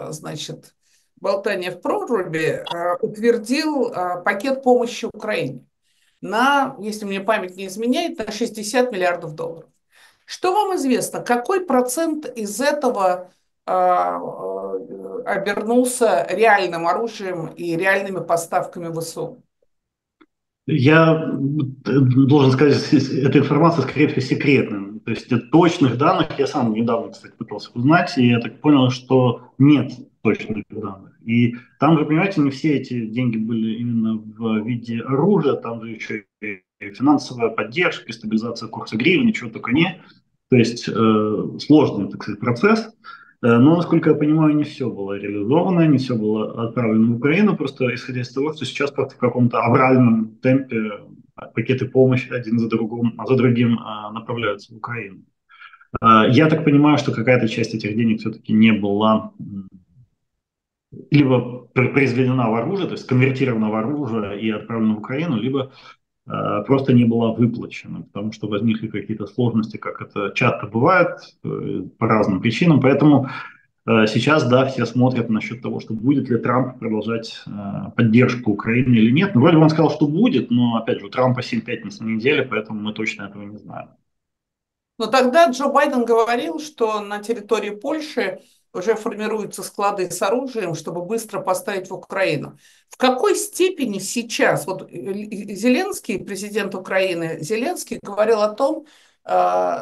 значит, болтания в проруби, утвердил пакет помощи Украине на, если мне память не изменяет, на 60 миллиардов долларов. Что вам известно, какой процент из этого обернулся реальным оружием и реальными поставками ВСУ? Я должен сказать, эта информация, скорее всего, секретная. То есть точных данных я сам недавно, кстати, пытался узнать, и я так понял, что нет точных данных. И там же, понимаете, не все эти деньги были именно в виде оружия, там же еще и финансовая поддержка, и стабилизация курса гривны, чего только не. То есть сложный, так сказать, процесс. Но, насколько я понимаю, не все было реализовано, не все было отправлено в Украину, просто исходя из того, что сейчас как-то в каком-то авральном темпе пакеты помощи один за другим направляются в Украину. Я так понимаю, что какая-то часть этих денег все-таки не была либо произведена в оружие, то есть конвертирована в оружие и отправлена в Украину, либо просто не была выплачена, потому что возникли какие-то сложности, как это часто бывает, по разным причинам. Поэтому сейчас, да, все смотрят насчет того, что будет ли Трамп продолжать поддержку Украины или нет. Ну, вроде бы он сказал, что будет, но, опять же, у Трампа 7 пятниц на неделе, поэтому мы точно этого не знаем. Но тогда Джо Байден говорил, что на территории Польши уже формируются склады с оружием, чтобы быстро поставить в Украину. В какой степени сейчас, вот Зеленский, президент Украины, Зеленский говорил о том,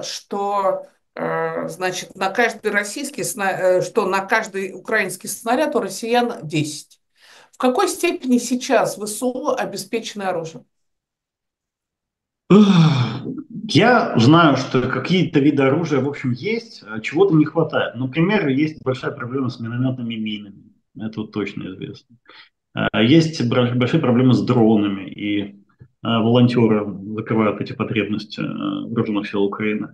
что значит, на каждый что на каждый украинский снаряд у россиян 10. В какой степени сейчас ВСУ обеспечены оружием? Я знаю, что какие-то виды оружия, в общем, есть, а чего-то не хватает. Например, есть большая проблема с минометными минами. Это вот точно известно. Есть большие проблемы с дронами, и волонтеры закрывают эти потребности вооруженных сил Украины.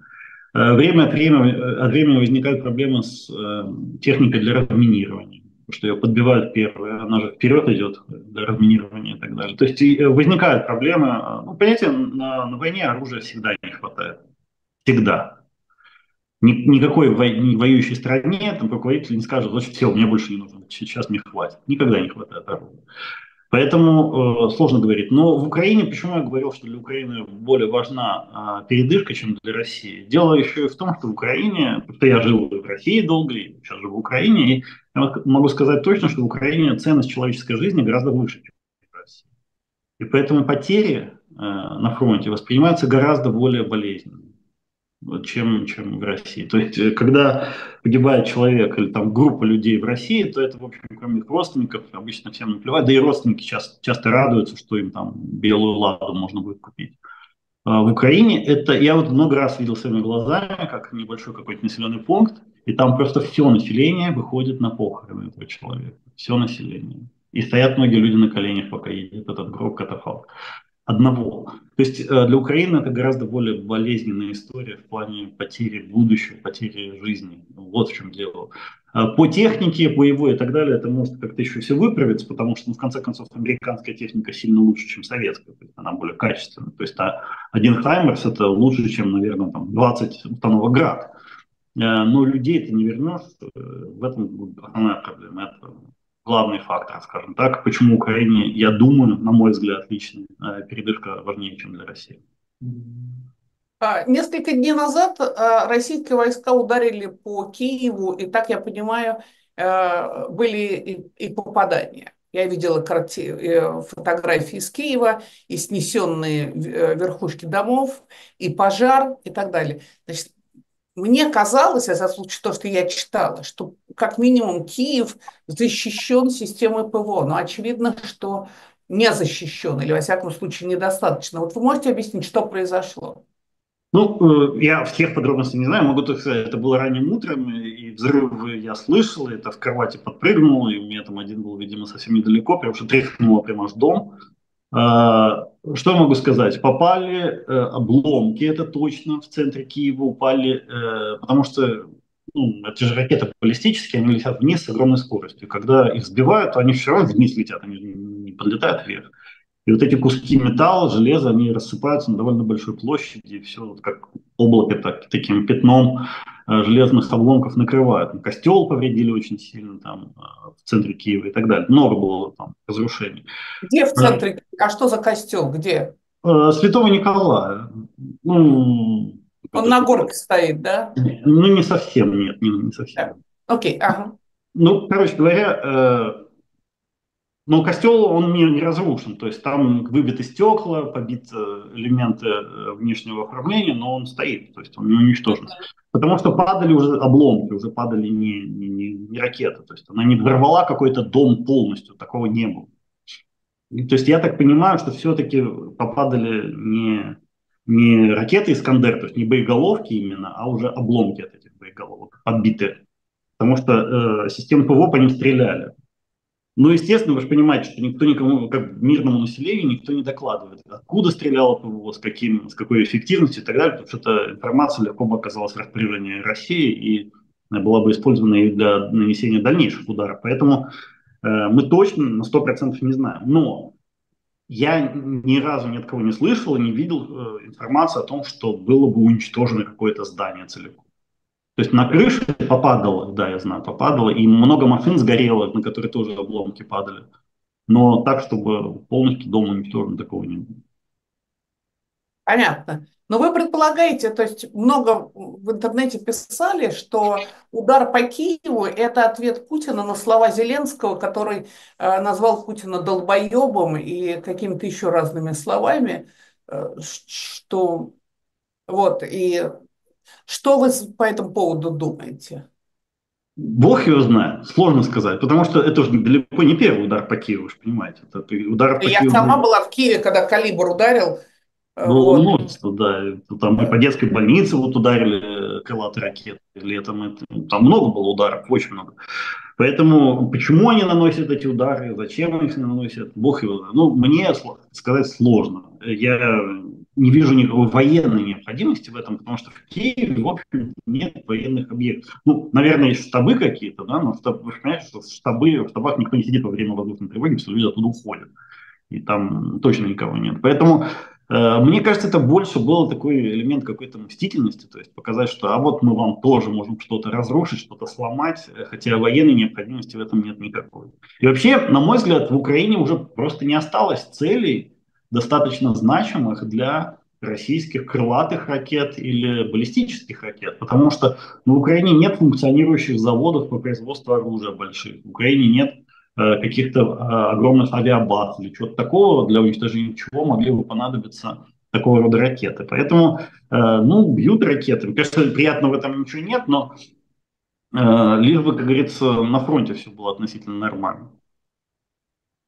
Время от времени возникают проблемы с техникой для разминирования, потому что ее подбивают первые, она же вперед идет для разминирования и так далее. То есть возникают проблемы. Ну, понимаете, на войне оружия всегда не хватает. Всегда. Никакой воюющей стране там, руководитель не скажет, значит, все, мне больше не нужно, сейчас мне хватит. Никогда не хватает оружия. Поэтому сложно говорить. Но в Украине, почему я говорил, что для Украины более важна передышка, чем для России? Дело еще и в том, что в Украине, потому что я жил в России долго, и сейчас живу в Украине, и я могу сказать точно, что в Украине ценность человеческой жизни гораздо выше, чем в России. И поэтому потери на фронте воспринимаются гораздо более болезненно. чем в России. То есть, когда погибает человек или там группа людей в России, то это, в общем, кроме их родственников, обычно всем наплевать. Да и родственники часто радуются, что им там белую ладу можно будет купить. В Украине это, я вот много раз видел своими глазами, как небольшой какой-то населенный пункт, и там просто все население выходит на похороны этого человека. Все население. И стоят многие люди на коленях, пока едет этот гроб, катафалк одного. То есть для Украины это гораздо более болезненная история в плане потери будущего, потери жизни. Вот в чем дело. По технике, боевой и так далее, это может как-то еще все выправиться, потому что, ну, в конце концов, американская техника сильно лучше, чем советская, то есть она более качественная. То есть один Хаймерс это лучше, чем, наверное, там, 20 установок Град. Но людей ты не вернешь, в этом основная проблема. Это главный фактор, скажем так, почему Украине, я думаю, на мой взгляд, лично, передышка важнее, чем для России. Несколько дней назад российские войска ударили по Киеву, и, так я понимаю, были и попадания. Я видела фотографии из Киева, и снесенные верхушки домов, и пожар, и так далее. Значит, мне казалось, за случай то, что я читала, что как минимум Киев защищен системой ПВО, но очевидно, что не защищен, или во всяком случае недостаточно. Вот вы можете объяснить, что произошло? Ну, я всех подробностей не знаю, могу только сказать, это было ранним утром, и взрывы я слышал, это в кровати подпрыгнул, и у меня там один был, видимо, совсем недалеко, потому что тряхнуло прямо аж дом. Что я могу сказать? Попали обломки, это точно, в центре Киева упали, потому что ну, это же ракеты баллистические, они летят вниз с огромной скоростью. Когда их сбивают, то они все равно вниз летят, они не подлетают вверх. И вот эти куски металла, железа, они рассыпаются на довольно большой площади, и все вот как облако таким пятном железных обломков накрывают. Костел повредили очень сильно там в центре Киева и так далее. Много было там разрушений. Где в центре? А что за костел? Где? Святого Николая. Ну, Он на горке стоит, да? ну, не совсем, нет, не совсем. Да. Окей, ага. Ну, короче говоря, но костел, он не разрушен, то есть там выбиты стекла, побиты элементы внешнего оформления, но он стоит, то есть он не уничтожен. Потому что падали уже обломки, уже падали не ракеты, то есть она не взорвала какой-то дом полностью, такого не было. То есть я так понимаю, что все-таки попадали не ракеты «Искандер», то есть не боеголовки именно, а уже обломки от этих боеголовок, подбитые. Потому что системы ПВО по ним стреляли. Ну, естественно, вы же понимаете, что никто никому, как мирному населению, никто не докладывает, откуда стреляло ПВО, с какой эффективностью и так далее, потому что эта информация легко бы оказалась в распоряжении России и была бы использована и для нанесения дальнейших ударов. Поэтому мы точно на 100% не знаем. Но я ни разу ни от кого не слышал и не видел информации о том, что было бы уничтожено какое-то здание целиком. То есть на крыше попадало, да, я знаю, попадало, и много машин сгорело, на которые тоже обломки падали. Но так, чтобы полностью дом уничтожен, такого не было. Понятно. Но вы предполагаете, то есть много в интернете писали, что удар по Киеву – это ответ Путина на слова Зеленского, который назвал Путина долбоебом и какими-то еще разными словами, что вот, и что вы по этому поводу думаете? Бог его знает, сложно сказать, потому что это уже далеко не первый удар по Киеву, вы же понимаете. Это удар по Я Киеву сама была в Киеве, когда «Калибр» ударил. было Вот. множество, да. Там и по детской больнице вот ударили крылатые ракеты летом. Там много было ударов, очень много. Поэтому почему они наносят эти удары, зачем они их наносят, бог его знает. Ну, мне сказать сложно. Я не вижу никакой военной необходимости в этом, потому что в Киеве, в общем, нет военных объектов. Ну, наверное, есть штабы какие-то, да, но вы же понимаете, что в штабах никто не сидит во время воздушной тревоги, все люди оттуда уходят. И там точно никого нет. Поэтому мне кажется, это больше был такой элемент какой-то мстительности, то есть показать, что а вот мы вам тоже можем что-то разрушить, что-то сломать, хотя военной необходимости в этом нет никакой. И вообще, на мой взгляд, в Украине уже просто не осталось целей достаточно значимых для российских крылатых ракет или баллистических ракет, потому что в Украине нет функционирующих заводов по производству оружия больших, в Украине нет каких-то огромных авиабаз или чего-то такого, для уничтожения чего могли бы понадобиться такого рода ракеты. Поэтому, ну, бьют ракетами. Конечно, приятно в этом ничего нет, но лишь бы, как говорится, на фронте все было относительно нормально.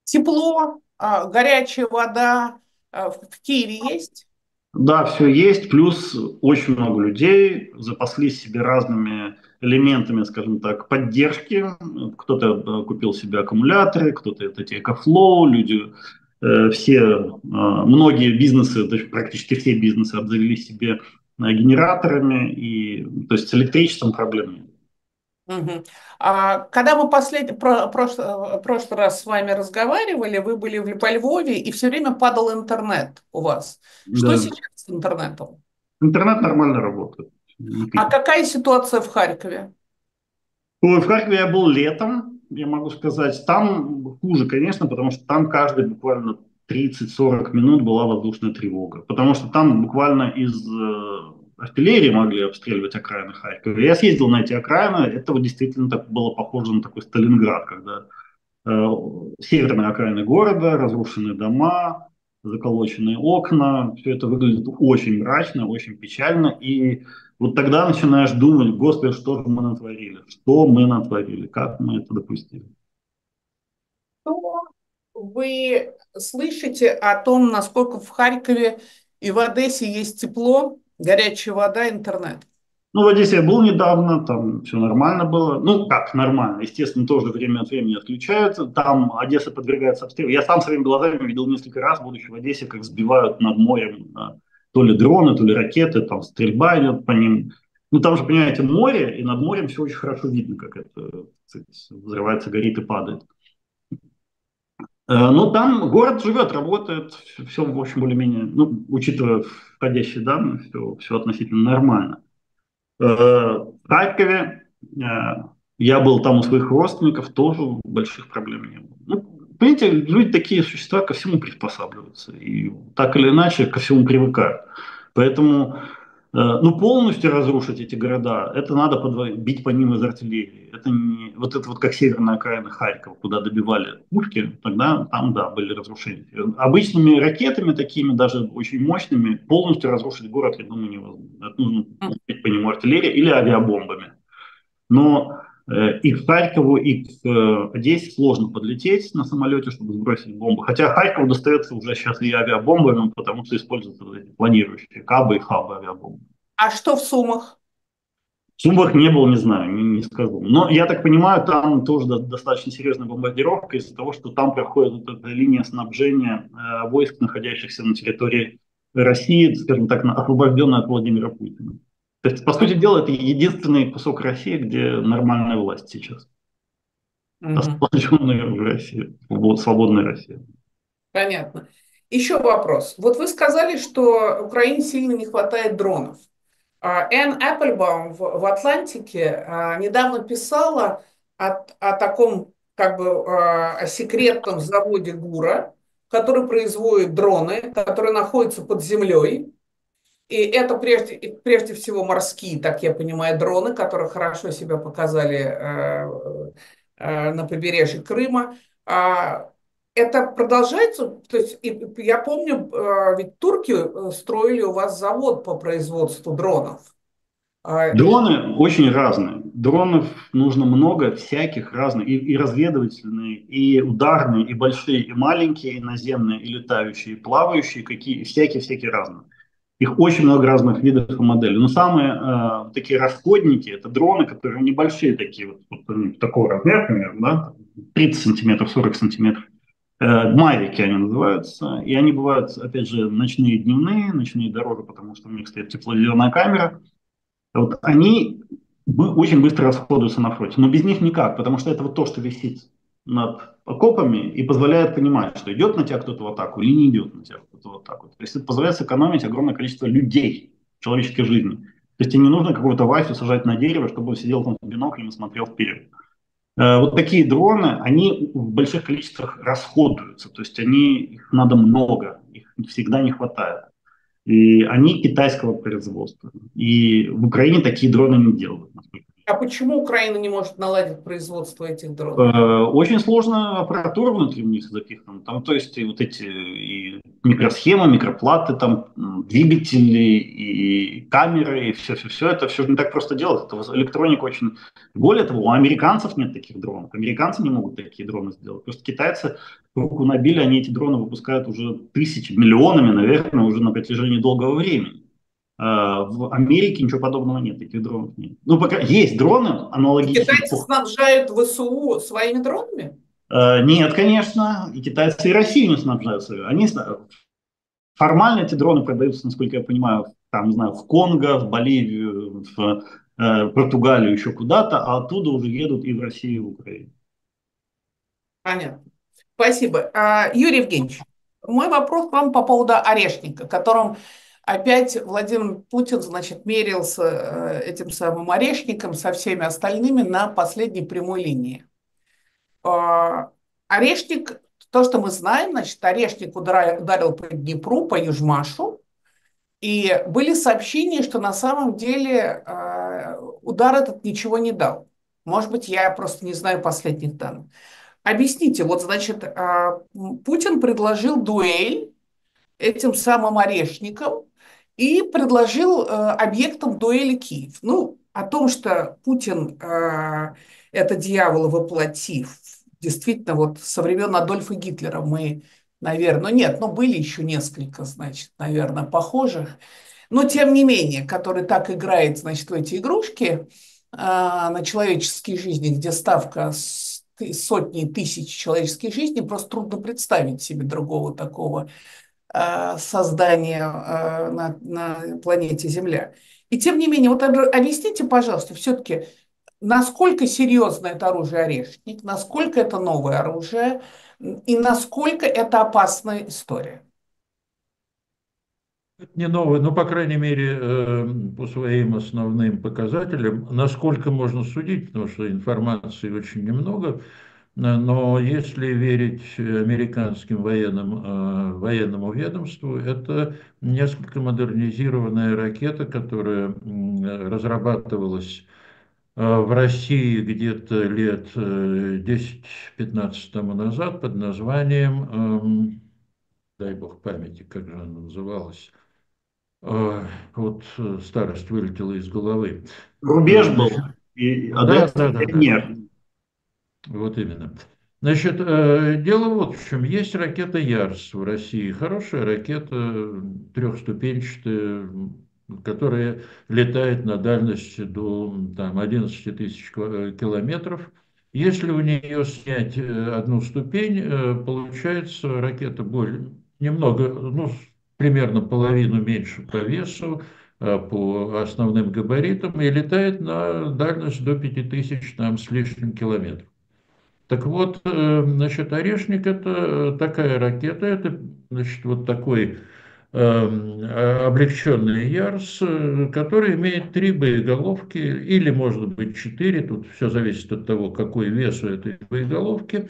Тепло, горячая вода в Киеве есть? Да, все есть, плюс очень много людей запаслись себе разными элементами, скажем так, поддержки. Кто-то купил себе аккумуляторы, кто-то это эти экофлоу, люди, многие бизнесы, то есть практически все бизнесы обзавелись себе генераторами, и, то есть с электричеством проблем нет. Мгм. Когда мы прошлый раз с вами разговаривали, вы были во Львове, и все время падал интернет у вас. Что Да. сейчас с интернетом? Интернет нормально работает. А какая ситуация в Харькове? Ой, в Харькове я был летом, я могу сказать. Там хуже, конечно, потому что там каждые буквально 30-40 минут была воздушная тревога. Потому что там буквально из артиллерии могли обстреливать окраины Харькова. Я съездил на эти окраины, это вот действительно так было похоже на такой Сталинград, когда северные окраины города, разрушенные дома, заколоченные окна. Все это выглядит очень мрачно, очень печально. И вот тогда начинаешь думать, господи, что же мы натворили? Что мы натворили? Как мы это допустили? Что вы слышите о том, насколько в Харькове и в Одессе есть тепло, горячая вода, интернет? Ну, в Одессе я был недавно, там все нормально было. Ну, как нормально, естественно, тоже время от времени отключаются. Там Одесса подвергается обстрелу. Я сам своими глазами видел несколько раз, будучи в Одессе, как сбивают над морем то ли дроны, то ли ракеты, там стрельба идет по ним. Ну, там же, понимаете, море, и над морем все очень хорошо видно, как это, так сказать, взрывается, горит и падает. Но там город живет, работает, все, в общем, более-менее, ну, учитывая входящие данные, все относительно нормально. В Харькове я был там у своих родственников, тоже больших проблем не было. Ну, понимаете, люди такие существа ко всему приспосабливаются и так или иначе ко всему привыкают. Поэтому ну, полностью разрушить эти города, это надо бить по ним из артиллерии. Это не вот это вот как северная окраина Харькова, куда добивали пушки, тогда там, да, были разрушения. Обычными ракетами, такими даже очень мощными, полностью разрушить город, я думаю, невозможно. Это нужно бить по нему артиллерией или авиабомбами. Но и к Харькову, и к Одессе сложно подлететь на самолете, чтобы сбросить бомбу. Хотя Харькову достается уже сейчас и авиабомбами, потому что используются вот эти планирующие кабы и хабы авиабомбы. А что в Сумах? В Сумах не был, не знаю, не скажу. Но я так понимаю, там тоже достаточно серьезная бомбардировка из-за того, что там проходит эта линия снабжения войск, находящихся на территории России, скажем так, освобожденная от Владимира Путина. То есть, по сути дела, это единственный кусок России, где нормальная власть сейчас. Освобожденная Россия, свободная Россия. Понятно. Еще вопрос. Вот вы сказали, что Украине сильно не хватает дронов. Энн Эппельбаум в «Атлантике» недавно писала о таком как бы о секретном заводе ГУРа, который производит дроны, которые находятся под землей. И это прежде всего морские, так я понимаю, дроны, которые хорошо себя показали на побережье Крыма. Это продолжается? То есть я помню, ведь турки строили у вас завод по производству дронов. Дроны очень разные. Дронов нужно много, всяких разных. И разведывательные, и ударные, и большие, и маленькие, и наземные, и летающие, и плавающие, всякие разные. Их очень много разных видов и моделей. Но самые такие расходники — это дроны, которые небольшие такие, вот такого размера, например, да, 30 сантиметров, 40 сантиметров. Мавики они называются. И они бывают, опять же, ночные и дневные. Ночные дорога, потому что у них стоит тепловизионная камера. Вот они очень быстро расходуются на фронте, но без них никак, потому что это вот то, что висит над окопами и позволяет понимать, что идет на тебя кто-то в атаку или не идет на тебя кто-то в атаку. То есть это позволяет сэкономить огромное количество людей, человеческой жизни. То есть тебе не нужно какого-то Васю сажать на дерево, чтобы он сидел там с биноклем и смотрел вперед. Вот такие дроны, они в больших количествах расходуются, то есть их надо много, их всегда не хватает. И они китайского производства. И в Украине такие дроны не делают. А почему Украина не может наладить производство этих дронов? Очень сложная аппаратура внутри них запихана. Там, то есть, и вот эти и микросхемы, микроплаты, там двигатели, и камеры, и все это все не так просто делать. Это электроника очень... Более того, у американцев нет таких дронов. Американцы не могут такие дроны сделать. Просто китайцы руку набили, они эти дроны выпускают уже тысячи, миллионами, наверное, уже на протяжении долгого времени. В Америке ничего подобного нет, таких дронов нет. Ну, пока есть дроны аналогичные. Китайцы снабжают ВСУ своими дронами? Нет, конечно, и китайцы, и Россию не снабжаются. Формально эти дроны продаются, насколько я понимаю, там, не знаю, в Конго, в Боливию, в Португалию, еще куда-то, а оттуда уже едут и в Россию, и в Украину. Понятно. Спасибо. Юрий Евгеньевич, мой вопрос к вам по поводу орешника, которым опять Владимир Путин, значит, мерился этим самым орешником со всеми остальными на последней прямой линии. Орешник, то, что мы знаем, значит, орешник ударил по Днепру, по Южмашу, и были сообщения, что на самом деле удар этот ничего не дал. Может быть, я просто не знаю последних данных. Объясните, вот, значит, Путин предложил дуэль этим самым орешникам и предложил объектом дуэли Киев. Ну, о том, что Путин это дьявол воплотив, действительно, вот со времен Адольфа Гитлера мы, наверное, ну нет, ну были еще несколько, значит, наверное, похожих, но тем не менее, который так играет, значит, в эти игрушки на человеческие жизни, где ставка сотни тысяч человеческих жизней, просто трудно представить себе другого такого создания на планете Земля. И тем не менее, вот объясните, пожалуйста, все-таки, насколько серьезно это оружие «Орешник», насколько это новое оружие и насколько это опасная история. Не новое, но, по крайней мере, по своим основным показателям, насколько можно судить, потому что информации очень немного, но если верить американским военному ведомству, это несколько модернизированная ракета, которая разрабатывалась в России где-то лет 10-15 тому назад под названием, дай бог памяти, как же она называлась, вот старость вылетела из головы. Рубеж был, Значит, и да, АДС да, да, теперь да. нет. Вот именно. Значит, дело вот в чем. Есть ракета Ярс в России. Хорошая ракета, трехступенчатая, которая летает на дальность до там, 11 тысяч километров. Если у нее снять одну ступень, получается ракета немного, ну, примерно половину меньше по весу, по основным габаритам, и летает на дальность до 5000 там, с лишним километров. Так вот, значит, Орешник – это такая ракета, это, значит, вот такой облегченный Ярс, который имеет 3 боеголовки, или, может быть, 4, тут все зависит от того, какой вес у этой боеголовки.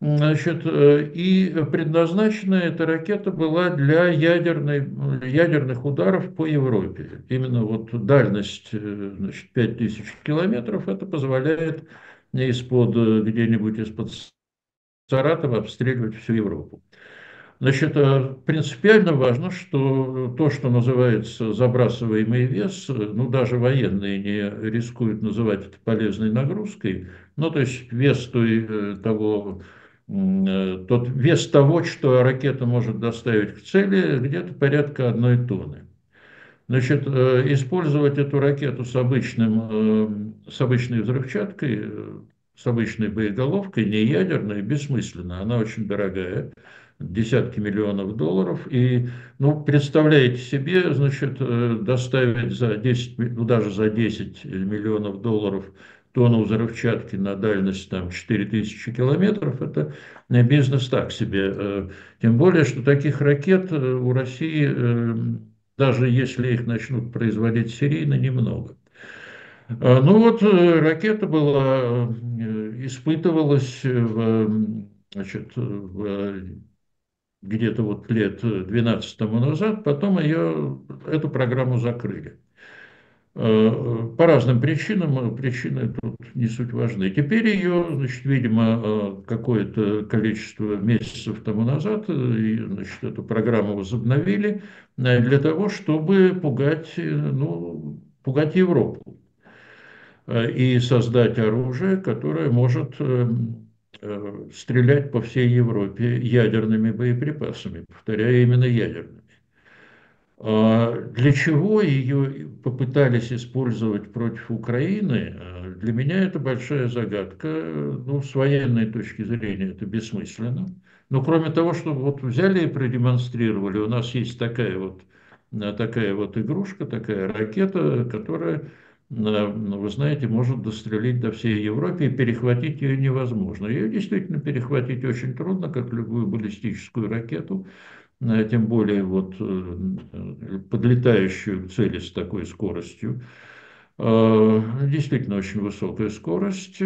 Значит, и предназначена эта ракета была для ядерных ударов по Европе. Именно вот дальность, значит, 5000 километров, это позволяет где-нибудь из-под Саратова обстреливать всю Европу. Значит, принципиально важно, что то, что называется забрасываемый вес, ну, даже военные не рискуют называть это полезной нагрузкой, ну, то есть тот вес того, что ракета может доставить к цели, где-то порядка 1 тонны. Значит, использовать эту ракету с обычной взрывчаткой, с обычной боеголовкой, не ядерной, бессмысленно. Она очень дорогая, десятки миллионов долларов. И, ну, представляете себе, значит, доставить за 10, ну, даже за 10 миллионов долларов тонну взрывчатки на дальность там 4000 километров, это бизнес так себе. Тем более, что таких ракет у России, даже если их начнут производить серийно, немного. Ну вот, ракета испытывалась где-то вот лет 12 тому назад, потом эту программу закрыли. По разным причинам, причины тут не суть важны. Теперь ее, значит, видимо, какое-то количество месяцев тому назад, значит, эту программу возобновили для того, чтобы пугать, ну, пугать Европу и создать оружие, которое может стрелять по всей Европе ядерными боеприпасами, повторяю, именно ядерными. Для чего ее попытались использовать против Украины, для меня это большая загадка. Ну, с военной точки зрения это бессмысленно. Но кроме того, что вот взяли и продемонстрировали, у нас есть такая вот игрушка, такая ракета, которая, вы знаете, может дострелить до всей Европы, и перехватить ее невозможно. Ее действительно перехватить очень трудно, как любую баллистическую ракету. Тем более вот подлетающую к цели с такой скоростью. Действительно очень высокая скорость.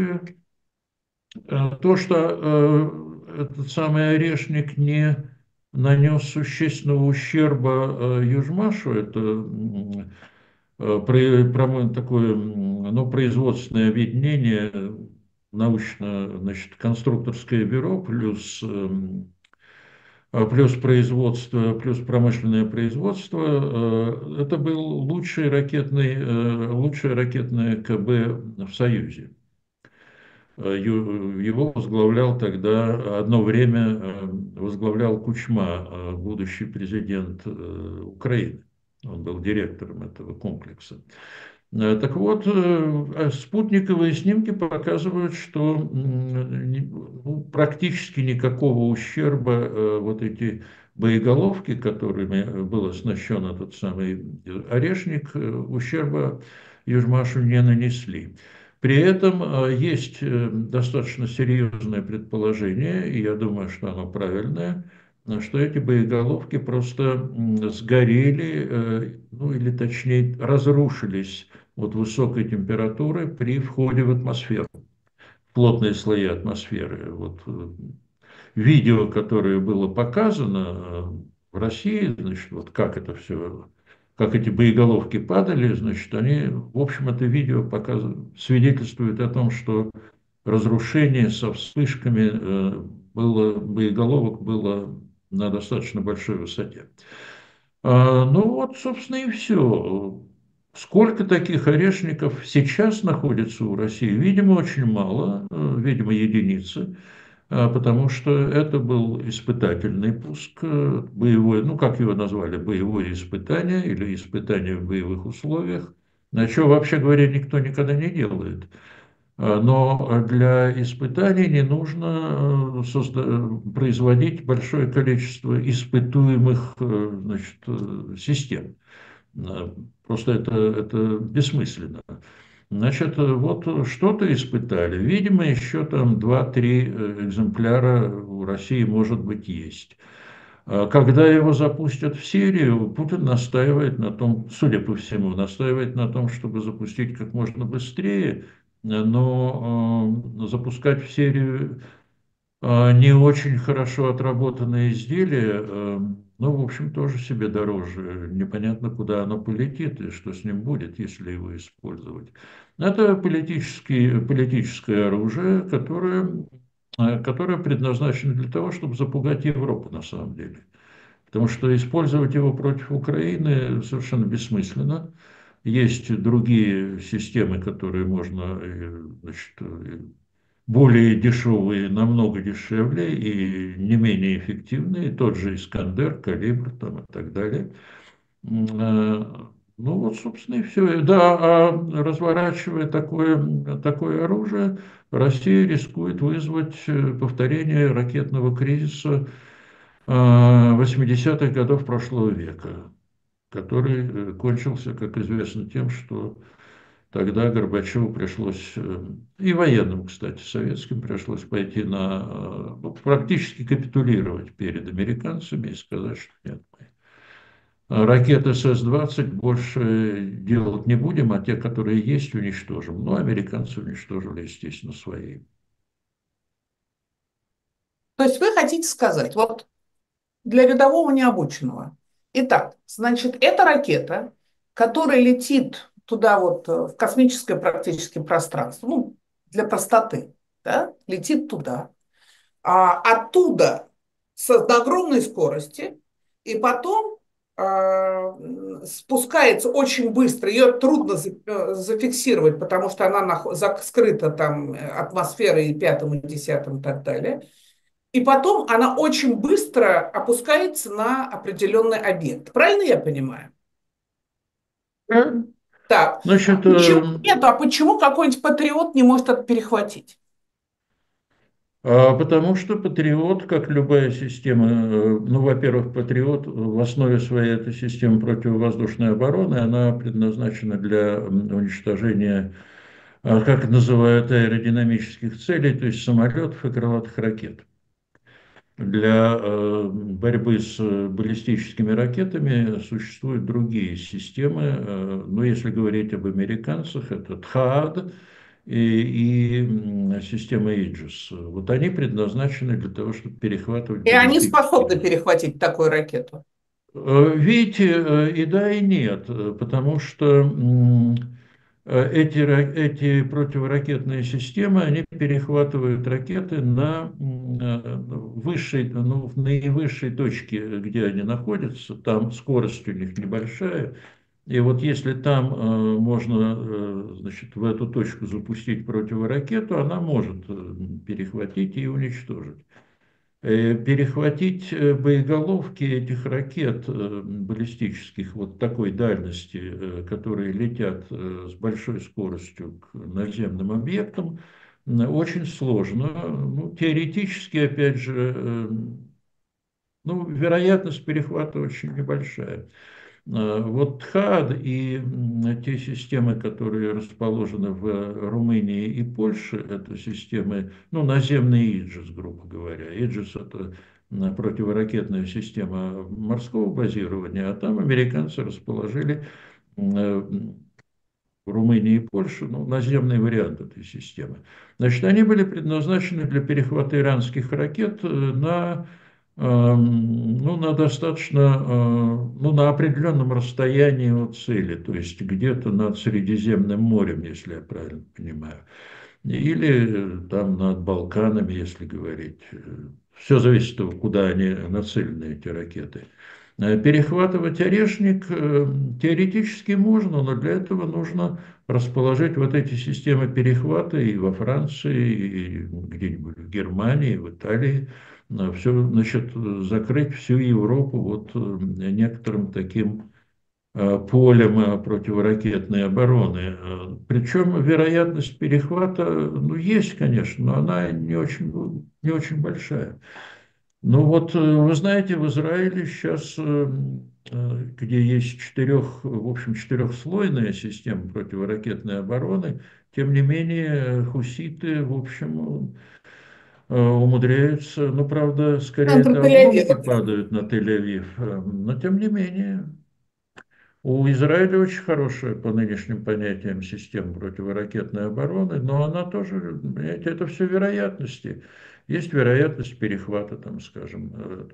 То, что этот самый Орешник не нанес существенного ущерба Южмашу, это такое, ну, производственное объединение, научно, значит, конструкторское бюро плюс плюс производство, плюс промышленное производство, это был лучшее ракетное КБ в Союзе. Его возглавлял тогда, одно время возглавлял Кучма, будущий президент Украины. Он был директором этого комплекса. Так вот, спутниковые снимки показывают, что практически никакого ущерба вот эти боеголовки, которыми был оснащен этот самый Орешник, ущерба Южмашу не нанесли. При этом есть достаточно серьезное предположение, и я думаю, что оно правильное, что эти боеголовки просто сгорели, ну или точнее разрушились от высокой температуры при входе в атмосферу, плотные слои атмосферы. Вот видео, которое было показано в России, значит, вот как это все, как эти боеголовки падали, значит, они, в общем, это видео свидетельствует о том, что разрушение со вспышками боеголовок было на достаточно большой высоте. Ну вот, собственно, и все. Сколько таких орешников сейчас находится у России? Видимо, очень мало, видимо, единицы, потому что это был испытательный пуск, боевой, ну, как его назвали, боевое испытание или испытание в боевых условиях, чего, вообще говоря, никто никогда не делает. Но для испытаний не нужно производить большое количество испытуемых, значит, систем. Просто это бессмысленно. Значит, вот что-то испытали. Видимо, еще там 2-3 экземпляра у России, может быть, есть. Когда его запустят в серию, Путин настаивает на том, судя по всему, настаивает на том, чтобы запустить как можно быстрее, но запускать в серию не очень хорошо отработанное изделие, ну, в общем, тоже себе дороже. Непонятно, куда оно полетит и что с ним будет, если его использовать. Это политическое оружие, которое предназначено для того, чтобы запугать Европу на самом деле. Потому что использовать его против Украины совершенно бессмысленно. Есть другие системы, которые можно, значит, более дешевые, намного дешевле и не менее эффективные, тот же Искандер, Калибр там, и так далее. Ну вот, собственно, и все. Да, а разворачивая такое оружие, Россия рискует вызвать повторение ракетного кризиса 80-х годов прошлого века, который кончился, как известно, тем, что тогда Горбачеву пришлось, и военным, кстати, советским, пришлось пойти практически капитулировать перед американцами и сказать, что нет, мы ракеты СС-20 больше делать не будем, а те, которые есть, уничтожим. Но американцы уничтожили, естественно, свои. То есть вы хотите сказать, вот для рядового необученного. Итак, значит, это ракета, которая летит туда вот в космическое практически пространство, ну, для простоты, да, летит туда, а оттуда на огромной скорости, и потом спускается очень быстро, ее трудно зафиксировать, потому что она скрыта там атмосферой и пятым, и десятым и так далее. И потом она очень быстро опускается на определенный объект. Правильно я понимаю? Да. Так. Значит, А почему какой-нибудь патриот не может это перехватить? потому что Патриот, как любая система, ну, во-первых, Патриот в основе своей это система противовоздушной обороны, она предназначена для уничтожения, как называют, аэродинамических целей, то есть самолетов и крылатых ракет. Для борьбы с баллистическими ракетами существуют другие системы. Но если говорить об американцах, это ТХААД и система Aegis. Вот они предназначены для того, чтобы перехватывать И они баллистические. способны перехватить такую ракету. Видите, и да, и нет, потому что эти противоракетные системы, они перехватывают ракеты на высшей, ну, в наивысшей точке, где они находятся, там скорость у них небольшая, и вот если там можно, значит, в эту точку запустить противоракету, она может перехватить и уничтожить. Перехватить боеголовки этих ракет баллистических вот такой дальности, которые летят с большой скоростью к наземным объектам, очень сложно. Ну, теоретически, опять же, ну, вероятность перехвата очень небольшая. Вот ТХАД и те системы, которые расположены в Румынии и Польше, это системы, ну, наземный Aegis, грубо говоря. Aegis – это противоракетная система морского базирования, а там американцы расположили в Румынии и Польше, ну, наземный вариант этой системы. Значит, они были предназначены для перехвата иранских ракет ну, на достаточно, ну, на определенном расстоянии от цели, то есть где-то над Средиземным морем, если я правильно понимаю, или там над Балканами, если говорить. Все зависит от того, куда они нацелены, эти ракеты. Перехватывать орешник теоретически можно, но для этого нужно расположить вот эти системы перехвата и во Франции, и где-нибудь в Германии, в Италии. Все, значит, закрыть всю Европу вот некоторым таким полем противоракетной обороны. Причем вероятность перехвата, ну, есть, конечно, но она не очень большая. Ну вот, вы знаете, в Израиле сейчас, где есть в общем, четырехслойная система противоракетной обороны, тем не менее хуситы, в общем, умудряются, ну, правда, скорее Центр это обломки Тель-Авива. падают на Тель-Авив, но тем не менее. У Израиля очень хорошая по нынешним понятиям система противоракетной обороны, но она тоже, понимаете, это все вероятности. Есть вероятность перехвата, там, скажем.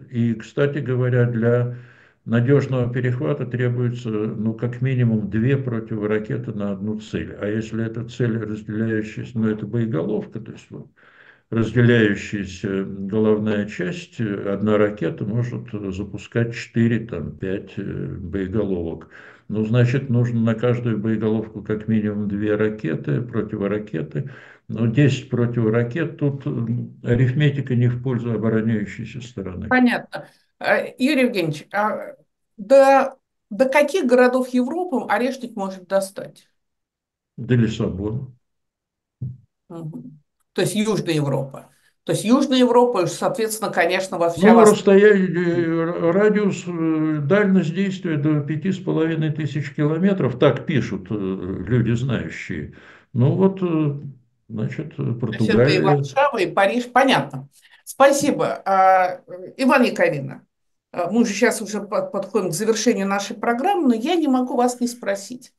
И, кстати говоря, для надежного перехвата требуется, ну, как минимум, две противоракеты на одну цель. А если эта цель разделяющаяся, ну, это боеголовка, то есть вот, разделяющаяся головная часть, одна ракета может запускать 4, там, 5 боеголовок. Ну, значит, нужно на каждую боеголовку как минимум 2 ракеты, противоракеты. Но 10 противоракет, тут арифметика не в пользу обороняющейся стороны. Понятно. Юрий Евгеньевич, до каких городов Европы орешник может достать? До Лиссабона. Мгм. То есть Южная Европа. То есть Южная Европа, соответственно, конечно, вся Ну, Восточная. радиус, дальность действия до 5500 километров, так пишут люди знающие. Ну вот, значит, То есть это и Португалия. Варшава, и Париж, понятно. Спасибо. Иван Яковина, мы же сейчас уже подходим к завершению нашей программы, но я не могу вас не спросить.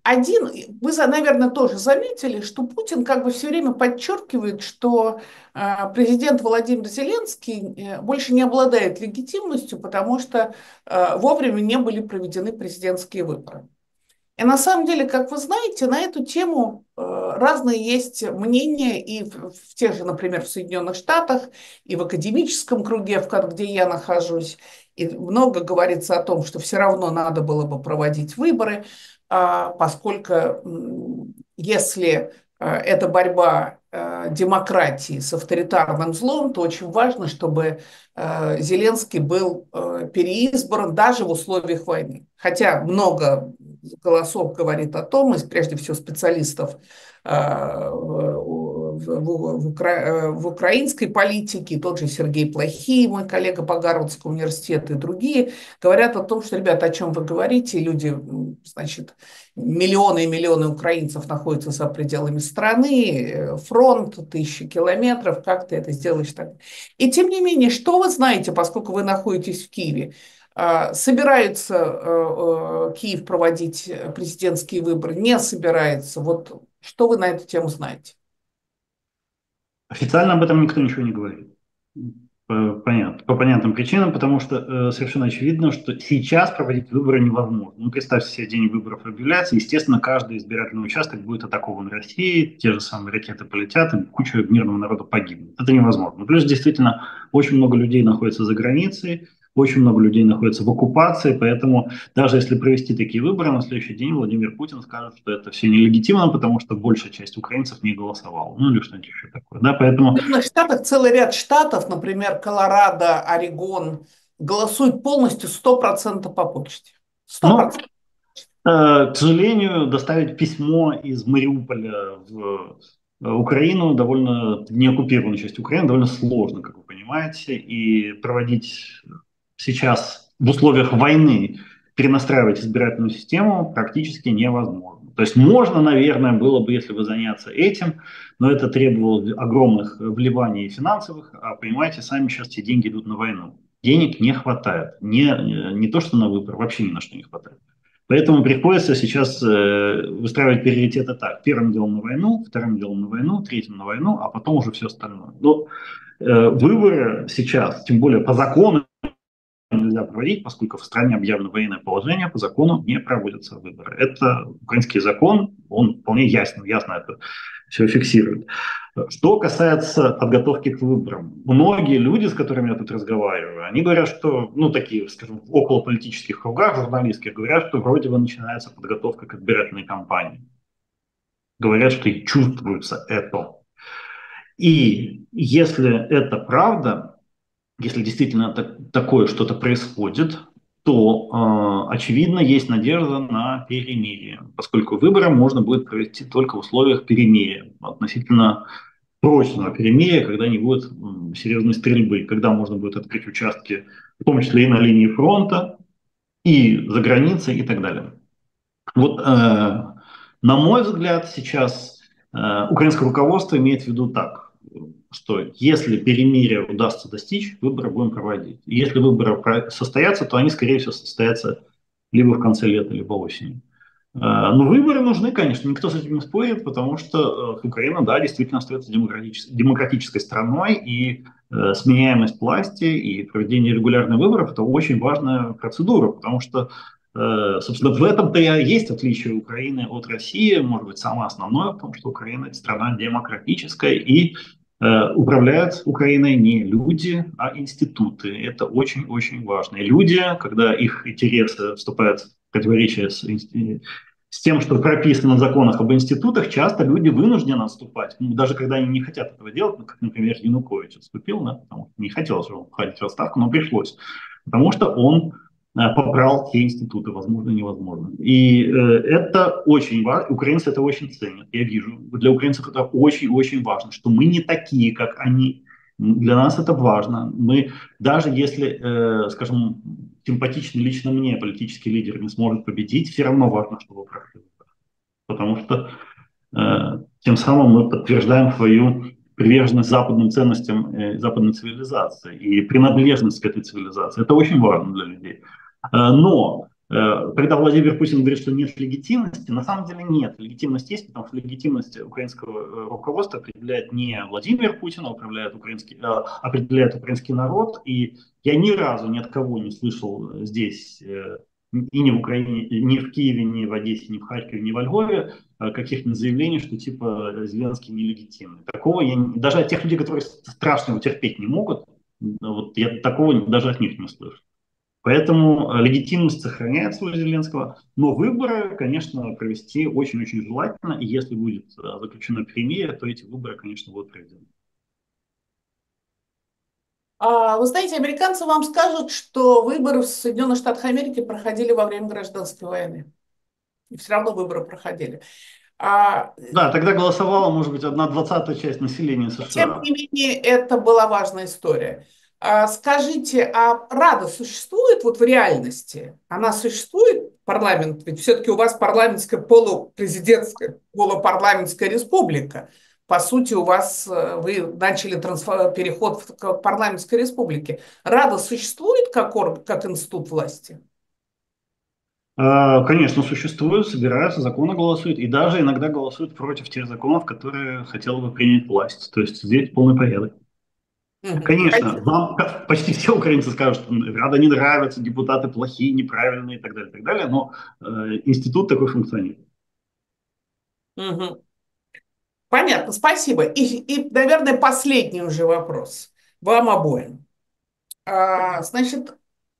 Вы, наверное, тоже заметили, что Путин как бы все время подчеркивает, что президент Владимир Зеленский больше не обладает легитимностью, потому что вовремя не были проведены президентские выборы. И на самом деле, как вы знаете, на эту тему разные есть мнения и в тех же, например, в Соединенных Штатах, и в академическом круге, где я нахожусь. И много говорится о том, что все равно надо было бы проводить выборы, поскольку если это борьба демократии с авторитарным злом, то очень важно, чтобы Зеленский был переизбран даже в условиях войны. Хотя много голосов говорит о том, и прежде всего специалистов в украинской политике, тот же Сергей Плохий, мой коллега по Гарвардскому университету и другие, говорят о том, что, ребята, о чем вы говорите, люди, значит, миллионы и миллионы украинцев находятся за пределами страны, фронт, 1000 километров, как ты это сделаешь так? И тем не менее, что вы знаете, поскольку вы находитесь в Киеве? Собирается Киев проводить президентские выборы? Не собирается? Вот что вы на эту тему знаете? Официально об этом никто ничего не говорит. Понятно, по понятным причинам, потому что совершенно очевидно, что сейчас проводить выборы невозможно. Ну, представьте себе, день выборов объявляется, естественно, каждый избирательный участок будет атакован Россией, те же самые ракеты полетят, и куча мирного народа погибнет. Это невозможно. Плюс, действительно, очень много людей находится за границей, очень много людей находится в оккупации, поэтому даже если провести такие выборы, на следующий день Владимир Путин скажет, что это все нелегитимно, потому что большая часть украинцев не голосовала. Ну или что-нибудь еще такое. Да? В Поэтому Соединенных Штатах целый ряд штатов, например, Колорадо, Орегон, голосуют полностью 100% по почте. ну, 100%. к сожалению, доставить письмо из Мариуполя в Украину, довольно в неоккупированную часть Украины, довольно сложно, как вы понимаете, и проводить сейчас в условиях войны, перенастраивать избирательную систему практически невозможно. То есть можно, наверное, было бы, если бы заняться этим, но это требовало огромных вливаний финансовых, а понимаете, сами сейчас эти деньги идут на войну. Денег не хватает. Не то, что на выбор, вообще ни на что не хватает. Поэтому приходится сейчас выстраивать приоритеты так. Первым делом на войну, вторым делом на войну, третьим на войну, а потом уже все остальное. Но выборы сейчас, тем более по закону, нельзя проводить, поскольку в стране объявлено военное положение, по закону не проводятся выборы. Это украинский закон, он вполне ясно это все фиксирует. Что касается подготовки к выборам, многие люди, с которыми я тут разговариваю, они говорят, что, ну, такие, скажем, в околополитических кругах, журналистских, говорят, что вроде бы начинается подготовка к избирательной кампании. Говорят, что и чувствуется это. И если это правда, если действительно такое что-то происходит, то, очевидно, есть надежда на перемирие, поскольку выборы можно будет провести только в условиях перемирия, относительно прочного перемирия, когда не будет серьезной стрельбы, когда можно будет открыть участки, в том числе и на линии фронта, и за границей, и так далее. Вот, на мой взгляд, сейчас украинское руководство имеет в виду так, что если перемирие удастся достичь, выборы будем проводить. И если выборы состоятся, то они, скорее всего, состоятся либо в конце лета, либо осенью. Но выборы нужны, конечно, никто с этим не спорит, потому что Украина, да, действительно остается демократической страной, и сменяемость власти и проведение регулярных выборов – это очень важная процедура, потому что, собственно, в этом-то и есть отличие Украины от России, может быть, самое основное в том, что Украина – это страна демократическая, и управляют Украиной не люди, а институты. Это очень-очень важно. И люди, когда их интересы вступают в противоречие с тем, что прописано в законах об институтах, часто люди вынуждены отступать, даже когда они не хотят этого делать, как, например, Янукович отступил, да, потому что не хотел же он уходить в отставку, но пришлось, потому что он попрал те институты, возможно, невозможно. И это очень важно, украинцы это очень ценят, я вижу. Для украинцев это очень-очень важно, что мы не такие, как они. Для нас это важно. Мы, даже если, скажем, симпатичный лично мне политический лидер не сможет победить, все равно важно, чтобы прошли. Потому что тем самым мы подтверждаем свою приверженность западным ценностям, западной цивилизации и принадлежность к этой цивилизации. Это очень важно для людей. Но когда Владимир Путин говорит, что нет легитимности, на самом деле нет. Легитимность есть, потому что легитимность украинского руководства определяет не Владимир Путин, а определяет украинский народ. И я ни разу ни от кого не слышал здесь и ни в Украине, ни в Киеве, ни в Одессе, ни в Харькове, ни во Львове каких-нибудь заявлений, что типа Зеленский нелегитимный. Такого даже от тех людей, которые страшно его терпеть не могут, вот я такого даже от них не слышу. Поэтому легитимность сохраняется у Зеленского, но выборы, конечно, провести очень-очень желательно, и если будет заключено перемирие, то эти выборы, конечно, будут проведены. Вы знаете, американцы вам скажут, что выборы в Соединенных Штатах Америки проходили во время гражданской войны. И все равно выборы проходили. А, Да, тогда голосовала, может быть, 1/20 часть населения Тем США. не менее, это была важная история. Скажите, а Рада существует вот в реальности? Она существует, парламент? Ведь все-таки у вас парламентская, полупрезидентская, полупарламентская республика. По сути, у вас вы начали переход к парламентской республике. Рада существует как институт власти? Конечно, существуют, собираются, законы голосуют, и даже иногда голосуют против тех законов, которые хотела бы принять власть. То есть здесь полный порядок. Мгм. Конечно, вам почти все украинцы скажут, что Рада не нравится, депутаты плохие, неправильные и так далее, но институт такой функционирует. Мгм. Понятно, спасибо. Наверное, последний уже вопрос вам обоим. Значит,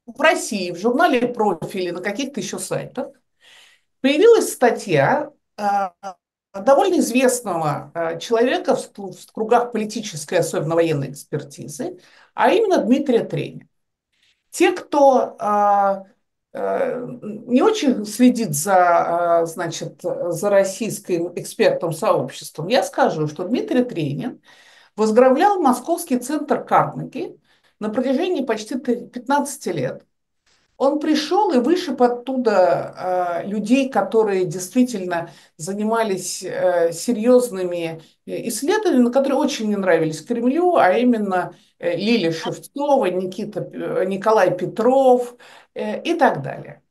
в России, в журнале «Профиль» и на каких-то еще сайтах появилась статья довольно известного человека в кругах политической, особенно военной экспертизы, а именно Дмитрия Тренина. Те, кто не очень следит значит, за российским экспертным сообществом, я скажу, что Дмитрий Тренин возглавлял Московский центр Карнеги на протяжении почти 15 лет. Он пришел и вышиб оттуда людей, которые действительно занимались серьезными исследованиями, которые очень не нравились Кремлю, а именно Лилия Шевцова, Николай Петров и так далее.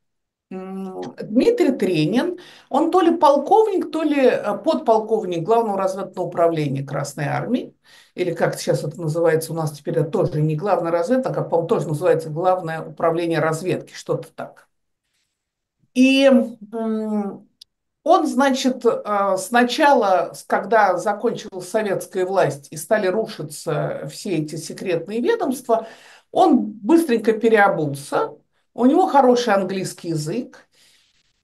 Дмитрий Тренин, он то ли полковник, то ли подполковник Главного разведывательного управления Красной Армии, или как сейчас это называется у нас теперь, это тоже не главное разведка, а, по-моему, тоже называется Главное управление разведки, что-то так. И он, значит, сначала, когда закончилась советская власть и стали рушиться все эти секретные ведомства, он быстренько переобулся, у него хороший английский язык,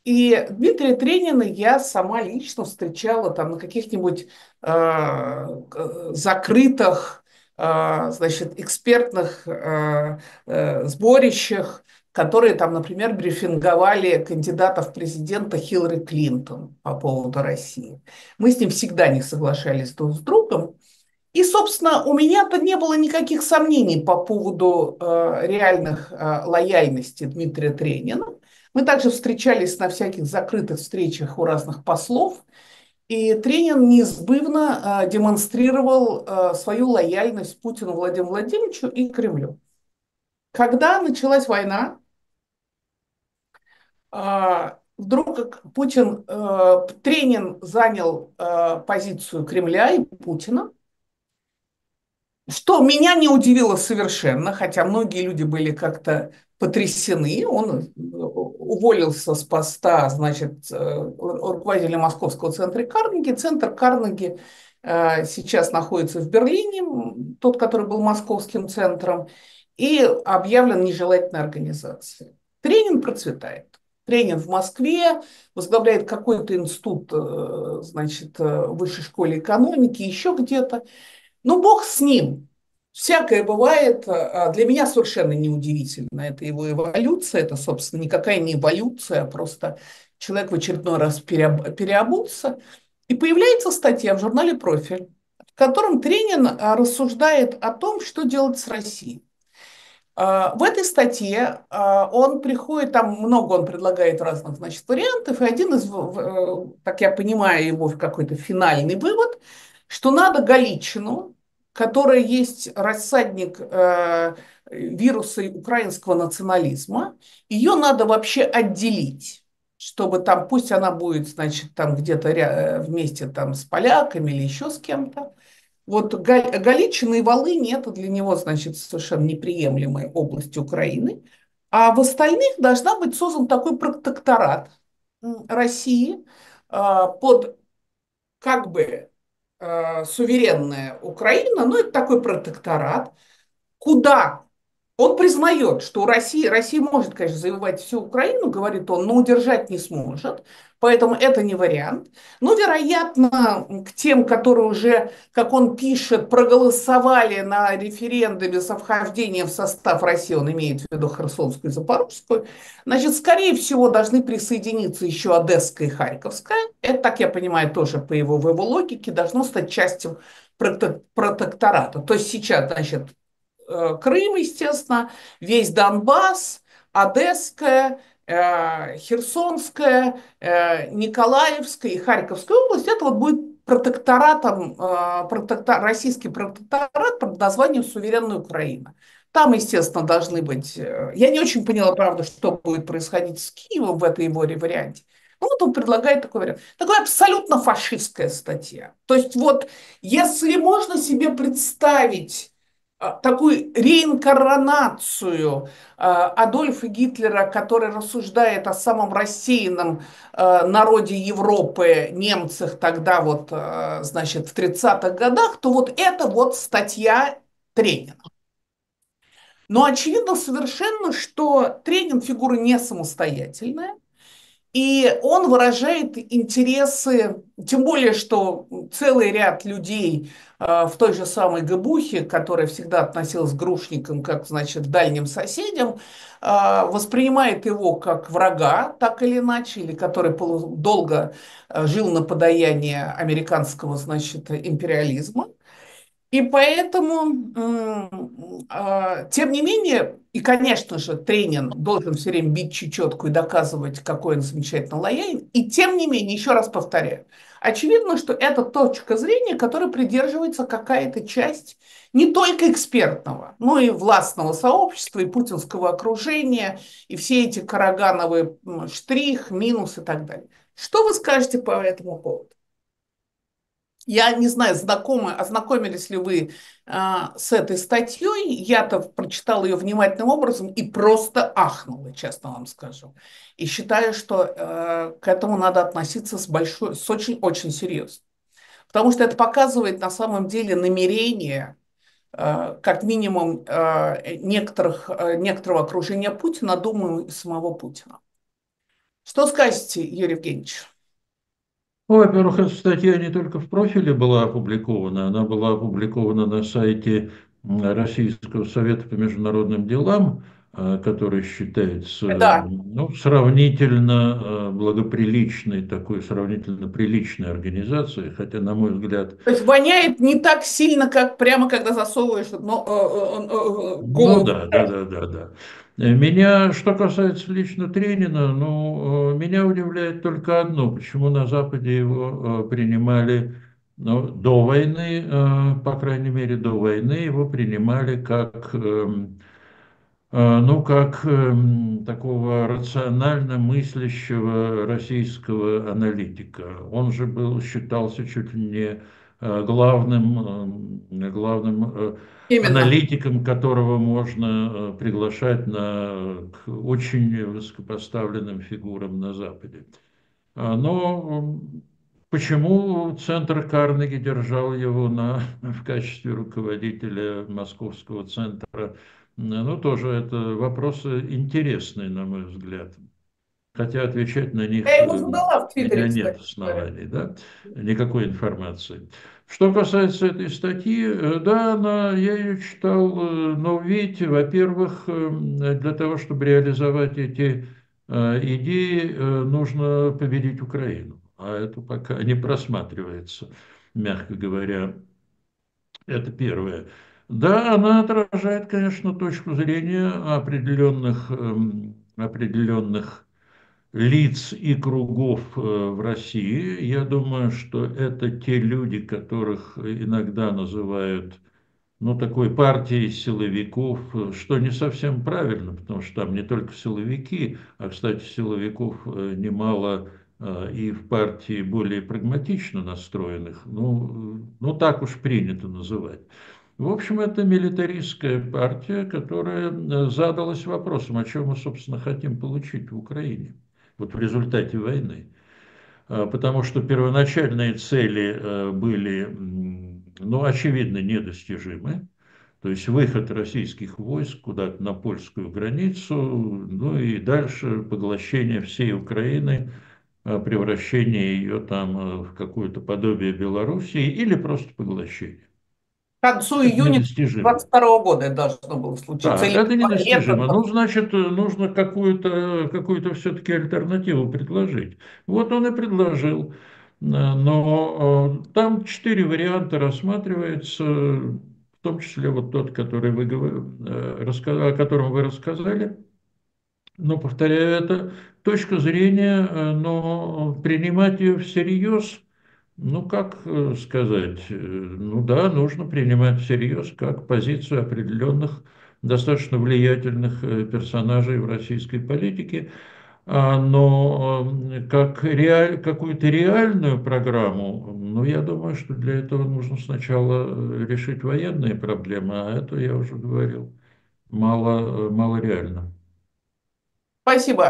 и Дмитрия Тренина я сама лично встречала там на каких-нибудь закрытых, значит, экспертных сборищах, которые там, например, брифинговали кандидатов в президента Хиллари Клинтон по поводу России. Мы с ним всегда не соглашались друг с другом. И, собственно, у меня-то не было никаких сомнений по поводу реальных лояльности Дмитрия Тренина. Мы также встречались на всяких закрытых встречах у разных послов, и Тренин неизбывно демонстрировал свою лояльность Путину Владимиру Владимировичу и Кремлю. Когда началась война, вдруг Тренин занял позицию Кремля и Путина, что меня не удивило совершенно, хотя многие люди были как-то потрясены. Он уволился с поста, значит, руководителя Московского центра Карнеги. Центр Карнеги сейчас находится в Берлине, тот, который был московским центром, и объявлен нежелательной организацией. Тренин процветает. Тренин в Москве, возглавляет какой-то институт, значит, высшей школы экономики, еще где-то. Ну, бог с ним. Всякое бывает. Для меня совершенно неудивительно. Это его эволюция. Это, собственно, никакая не эволюция, а просто человек в очередной раз переобулся. И появляется статья в журнале «Профиль», в котором Тренин рассуждает о том, что делать с Россией. В этой статье он приходит, там много он предлагает разных, значит, вариантов, и один из, так я понимаю, его какой-то финальный вывод, что надо Галичину, которая есть рассадник вируса украинского национализма, ее надо вообще отделить, чтобы там, пусть она будет, значит, там где-то вместе там с поляками или еще с кем-то. Вот Галичина и Волынь – это для него, значит, совершенно неприемлемые области Украины. А в остальных должна быть создан такой протекторат России под как бы суверенная Украина, но это такой протекторат, куда он признает, что Россия может, конечно, завоевать всю Украину, говорит он, но удержать не сможет, поэтому это не вариант. Но, вероятно, к тем, которые уже, как он пишет, проголосовали на референдуме за вхождение в состав России, он имеет в виду Херсонскую и Запорожскую, значит, скорее всего, должны присоединиться еще Одесская и Харьковская. Это, так я понимаю, тоже в его логике должно стать частью протектората. То есть сейчас, значит, Крым, естественно, весь Донбасс, Одесская, Херсонская, Николаевская и Харьковская область, это вот будет протекторатом, российский протекторат под названием «Суверенная Украина». Там, естественно, должны быть... Я не очень поняла, правда, что будет происходить с Киевом в этой его варианте. Ну, вот он предлагает такой вариант. Такая абсолютно фашистская статья. То есть вот, если можно себе представить такую реинкарнацию Адольфа Гитлера, который рассуждает о самом рассеянном народе Европы, немцах тогда вот, значит, в 30-х годах, то вот это вот статья Тренина. Но очевидно совершенно, что Тренин фигура не самостоятельная, и он выражает интересы, тем более, что целый ряд людей в той же самой Гэбухе, которая всегда относилась к грушникам как, значит, дальним соседям, воспринимает его как врага, так или иначе, или который долго жил на подаяние американского, значит, империализма. И поэтому, тем не менее, и, конечно же, Тренин должен все время бить чечетку и доказывать, какой он замечательно лоялен. И тем не менее, еще раз повторяю, очевидно, что это точка зрения, которой придерживается какая-то часть не только экспертного, но и властного сообщества, и путинского окружения, и все эти карагановые штрих, минус и так далее. Что вы скажете по этому поводу? Я не знаю, ознакомились ли вы с этой статьей. Я-то прочитала ее внимательным образом и просто ахнула, честно вам скажу. И считаю, что к этому надо относиться с очень-очень серьезно. Потому что это показывает на самом деле намерение, как минимум, некоторого окружения Путина, думаю, и самого Путина. Что скажете, Юрий Евгеньевич? Ну, во-первых, эта статья не только в профиле была опубликована, она была опубликована на сайте Российского совета по международным делам, который считается, Да. ну, сравнительно благоприличной, такой сравнительно приличной организацией, хотя, на мой взгляд... То есть воняет не так сильно, как прямо когда засовываешь Ну голову. да, да, да, да, да. Меня, что касается лично Тренина, ну, меня удивляет только одно, почему на Западе его принимали, ну, до войны, по крайней мере, до войны его принимали как, ну, как такого рационально мыслящего российского аналитика. Он же считался чуть ли не главным Именно. аналитиком, которого можно приглашать к очень высокопоставленным фигурам на Западе. Но почему Центр Карнеги держал его в качестве руководителя Московского центра? Ну, тоже это вопросы интересные, на мой взгляд. Хотя отвечать на них Я ему у задала в меня Твиттере, нет кстати говоря. оснований, да, никакой информации. Что касается этой статьи, да, я ее читал, но видите, во-первых, для того, чтобы реализовать эти идеи, нужно победить Украину, а это пока не просматривается, мягко говоря. Это первое. Да, она отражает, конечно, точку зрения определенных лиц и кругов в России. Я думаю, что это те люди, которых иногда называют, ну, такой партией силовиков, что не совсем правильно, потому что там не только силовики, а, кстати, силовиков немало и в партии более прагматично настроенных. Ну, так уж принято называть. В общем, это милитаристская партия, которая задалась вопросом, а что мы, собственно, хотим получить в Украине, вот в результате войны. Потому что первоначальные цели были, ну, очевидно, недостижимы. То есть выход российских войск куда-то на польскую границу, ну и дальше поглощение всей Украины, превращение ее там в какое-то подобие Белоруссии или просто поглощение. К концу Это июня недостижимо. 22 года это должно было случиться. Да, Или это лето. недостижимо. Ну, значит, нужно какую-то все-таки альтернативу предложить. Вот он и предложил. Но там 4 варианта рассматривается, в том числе вот тот, который о котором вы рассказали. Но, повторяю, это точка зрения, но принимать ее всерьез, ну, как сказать, ну да, нужно принимать всерьез как позицию определенных достаточно влиятельных персонажей в российской политике, но как какую-то реальную программу, ну, я думаю, что для этого нужно сначала решить военные проблемы, а это, я уже говорил, мало реально. Спасибо.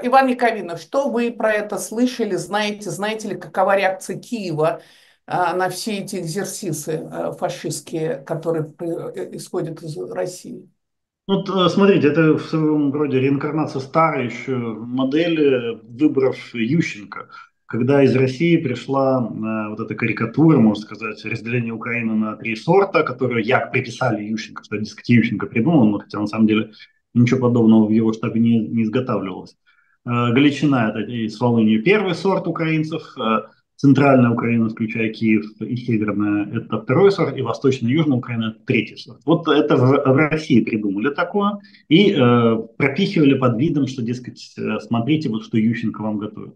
Иван Яковина, что вы про это слышали, знаете? Знаете ли, какова реакция Киева на все эти экзерсисы фашистские, которые исходят из России? Вот смотрите, это в своем роде реинкарнация старой еще модели выборов Ющенко, когда из России пришла вот эта карикатура, можно сказать, разделение Украины на 3 сорта, которую як приписали Ющенко, что, дескать, Ющенко придумал, но хотя на самом деле ничего подобного в его штабе не изготавливалось. Галичина – это и с Волынью 1 сорт украинцев, центральная Украина, включая Киев, и северная – это 2 сорт, и восточная и южная Украина – это 3 сорт. Вот это в России придумали такое и пропихивали под видом, что, дескать, смотрите, вот что Ющенко вам готовит.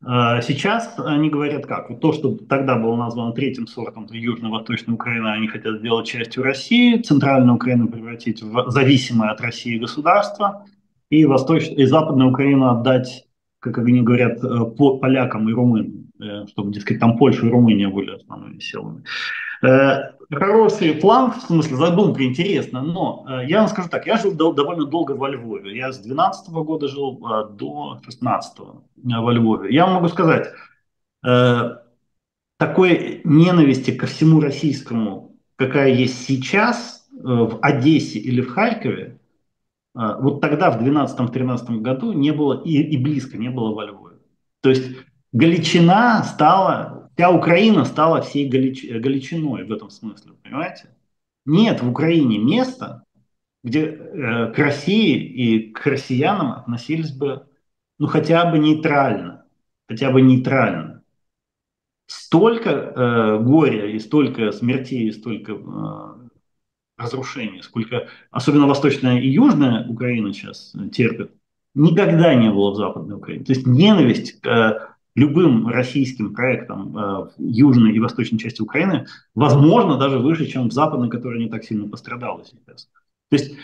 Сейчас они говорят как? Вот то, что тогда было названо 3 сортом, Южно-Восточная Украина, они хотят сделать частью России, Центральную Украину превратить в зависимое от России государство, и и Западную Украину отдать, как они говорят, полякам и румынам, чтобы, дескать, там Польша и Румыния были основными силами. Хороший план, в смысле задумка интересна, но я вам скажу так, я жил довольно долго во Львове. Я с 12 года жил до 16 во Львове. Я вам могу сказать, такой ненависти ко всему российскому, какая есть сейчас в Одессе или в Харькове, вот тогда, в 12-13 году, не было и близко не было во Львове. То есть Галичина стала, вся Украина стала всей Галичиной в этом смысле, понимаете? Нет в Украине места, где к России и к россиянам относились бы, ну, хотя бы нейтрально. Хотя бы нейтрально. Столько горя и столько смертей, и столько разрушений, сколько, особенно Восточная и Южная Украина сейчас терпит, никогда не было в Западной Украине. То есть ненависть к любым российским проектам в южной и восточной части Украины возможно даже выше, чем в западной, которая не так сильно пострадала сейчас. То есть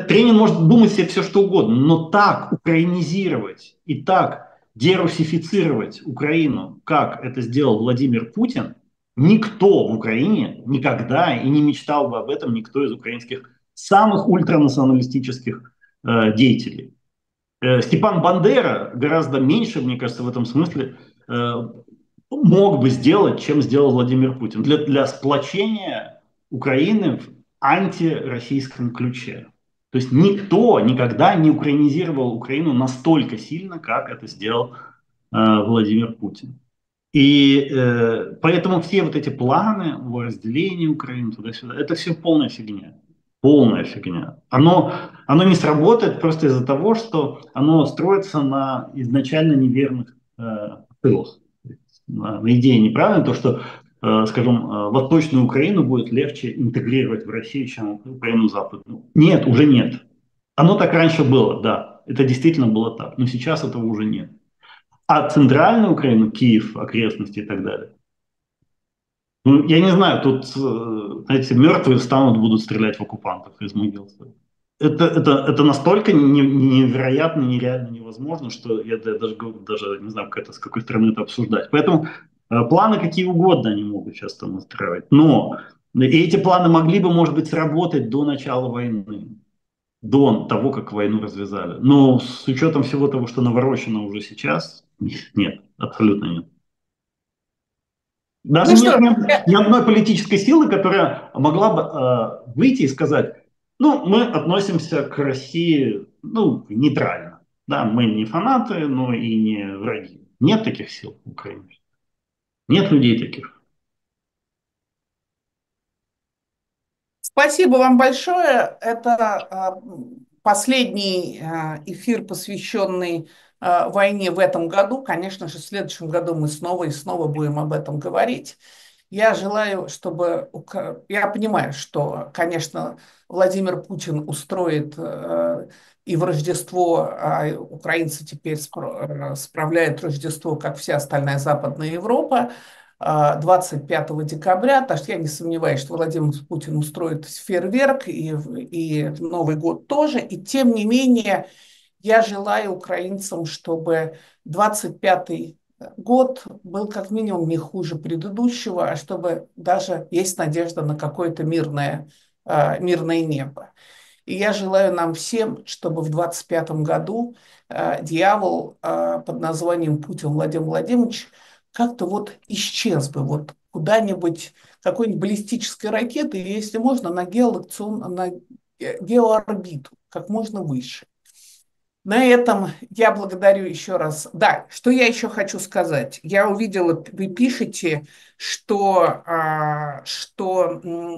Тренин может думать себе все что угодно, но так украинизировать и так дерусифицировать Украину, как это сделал Владимир Путин, никто в Украине никогда и не мечтал бы об этом, никто из украинских самых ультранационалистических деятелей. Степан Бандера гораздо меньше, мне кажется, в этом смысле мог бы сделать, чем сделал Владимир Путин для сплочения Украины в антироссийском ключе. То есть никто никогда не украинизировал Украину настолько сильно, как это сделал Владимир Путин. И поэтому все вот эти планы о разделении Украины туда-сюда, это все полная фигня. Полная фигня. Оно не сработает просто из-за того, что оно строится на изначально неверных посылах. На идее неправильно, то, что, скажем, Восточную Украину будет легче интегрировать в Россию, чем Украину Западную. Нет, уже нет. Оно так раньше было, да. Это действительно было так. Но сейчас этого уже нет. А центральную Украину, Киев, окрестности и так далее, ну, я не знаю, тут, знаете, мертвые встанут, будут стрелять в оккупантов из могил. Это настолько невероятно, нереально невозможно, что я даже не знаю, с какой стороны это обсуждать. Поэтому планы какие угодно они могут сейчас там устраивать. Но И эти планы могли бы, может быть, сработать до начала войны, до того, как войну развязали. Но с учетом всего того, что наворочено уже сейчас, нет, абсолютно нет. Даже Ну нет что, ни одной политической силы, которая могла бы выйти и сказать, ну, мы относимся к России, ну, нейтрально. Да, мы не фанаты, но и не враги. Нет таких сил в Украине. Нет людей таких. спасибо вам большое. Это последний эфир, посвященный войне в этом году. Конечно же, в следующем году мы снова и снова будем об этом говорить. Я желаю, чтобы... Я понимаю, что, конечно, Владимир Путин устроит и в Рождество, а украинцы теперь справляют Рождество, как вся остальная Западная Европа, 25 декабря, так что я не сомневаюсь, что Владимир Путин устроит фейерверк и Новый год тоже. И тем не менее, я желаю украинцам, чтобы 25-й год был как минимум не хуже предыдущего, а чтобы даже есть надежда на какое-то мирное небо. И я желаю нам всем, чтобы в 25-м году дьявол под названием Путин Владимир Владимирович как-то вот исчез бы вот куда-нибудь какой-нибудь баллистической ракеты, если можно, на геоорбиту, как можно выше. На этом я благодарю еще раз. Да, что я еще хочу сказать. Я увидела, вы пишете, что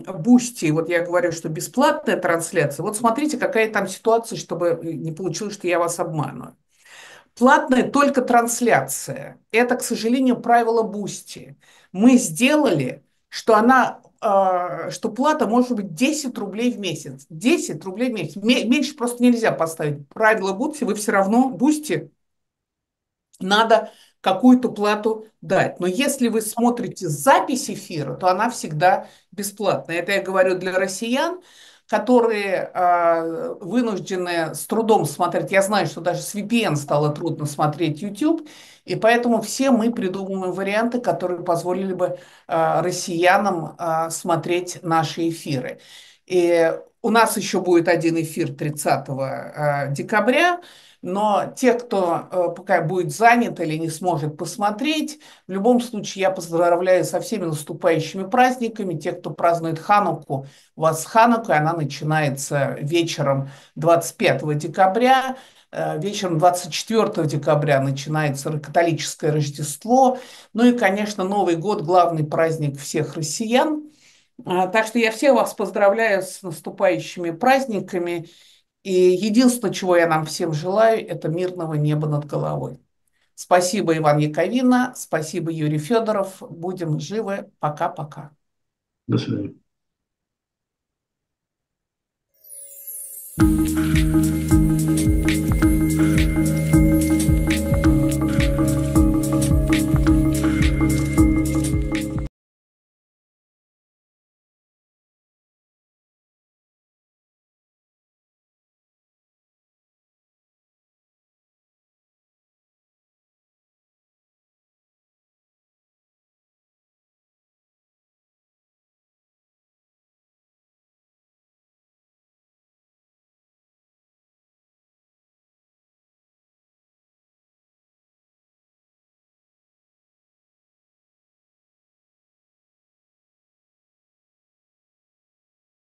Бусти, вот я говорю, что бесплатная трансляция. Вот смотрите, какая там ситуация, чтобы не получилось, что я вас обманываю. Платная только трансляция. Это, к сожалению, правило Бусти. Мы сделали, что плата может быть 10 рублей в месяц. 10 рублей в месяц. Меньше просто нельзя поставить. Правило Бусти, вы все равно, Бусти, надо какую-то плату дать. Но если вы смотрите запись эфира, то она всегда бесплатная. Это я говорю для россиян, которые вынуждены с трудом смотреть. Я знаю, что даже с VPN стало трудно смотреть YouTube, и поэтому все мы придумываем варианты, которые позволили бы россиянам смотреть наши эфиры. И у нас еще будет один эфир 30 декабря, но те, кто пока будет занят или не сможет посмотреть, в любом случае я поздравляю со всеми наступающими праздниками. Те, кто празднует Хануку, у вас Ханука, она начинается вечером 25 декабря. Вечером 24 декабря начинается католическое Рождество. Ну и, конечно, Новый год – главный праздник всех россиян. Так что я всех вас поздравляю с наступающими праздниками. И единственное, чего я нам всем желаю, это мирного неба над головой. Спасибо, Иван Яковина, спасибо, Юрий Федоров. Будем живы. Пока-пока. До свидания.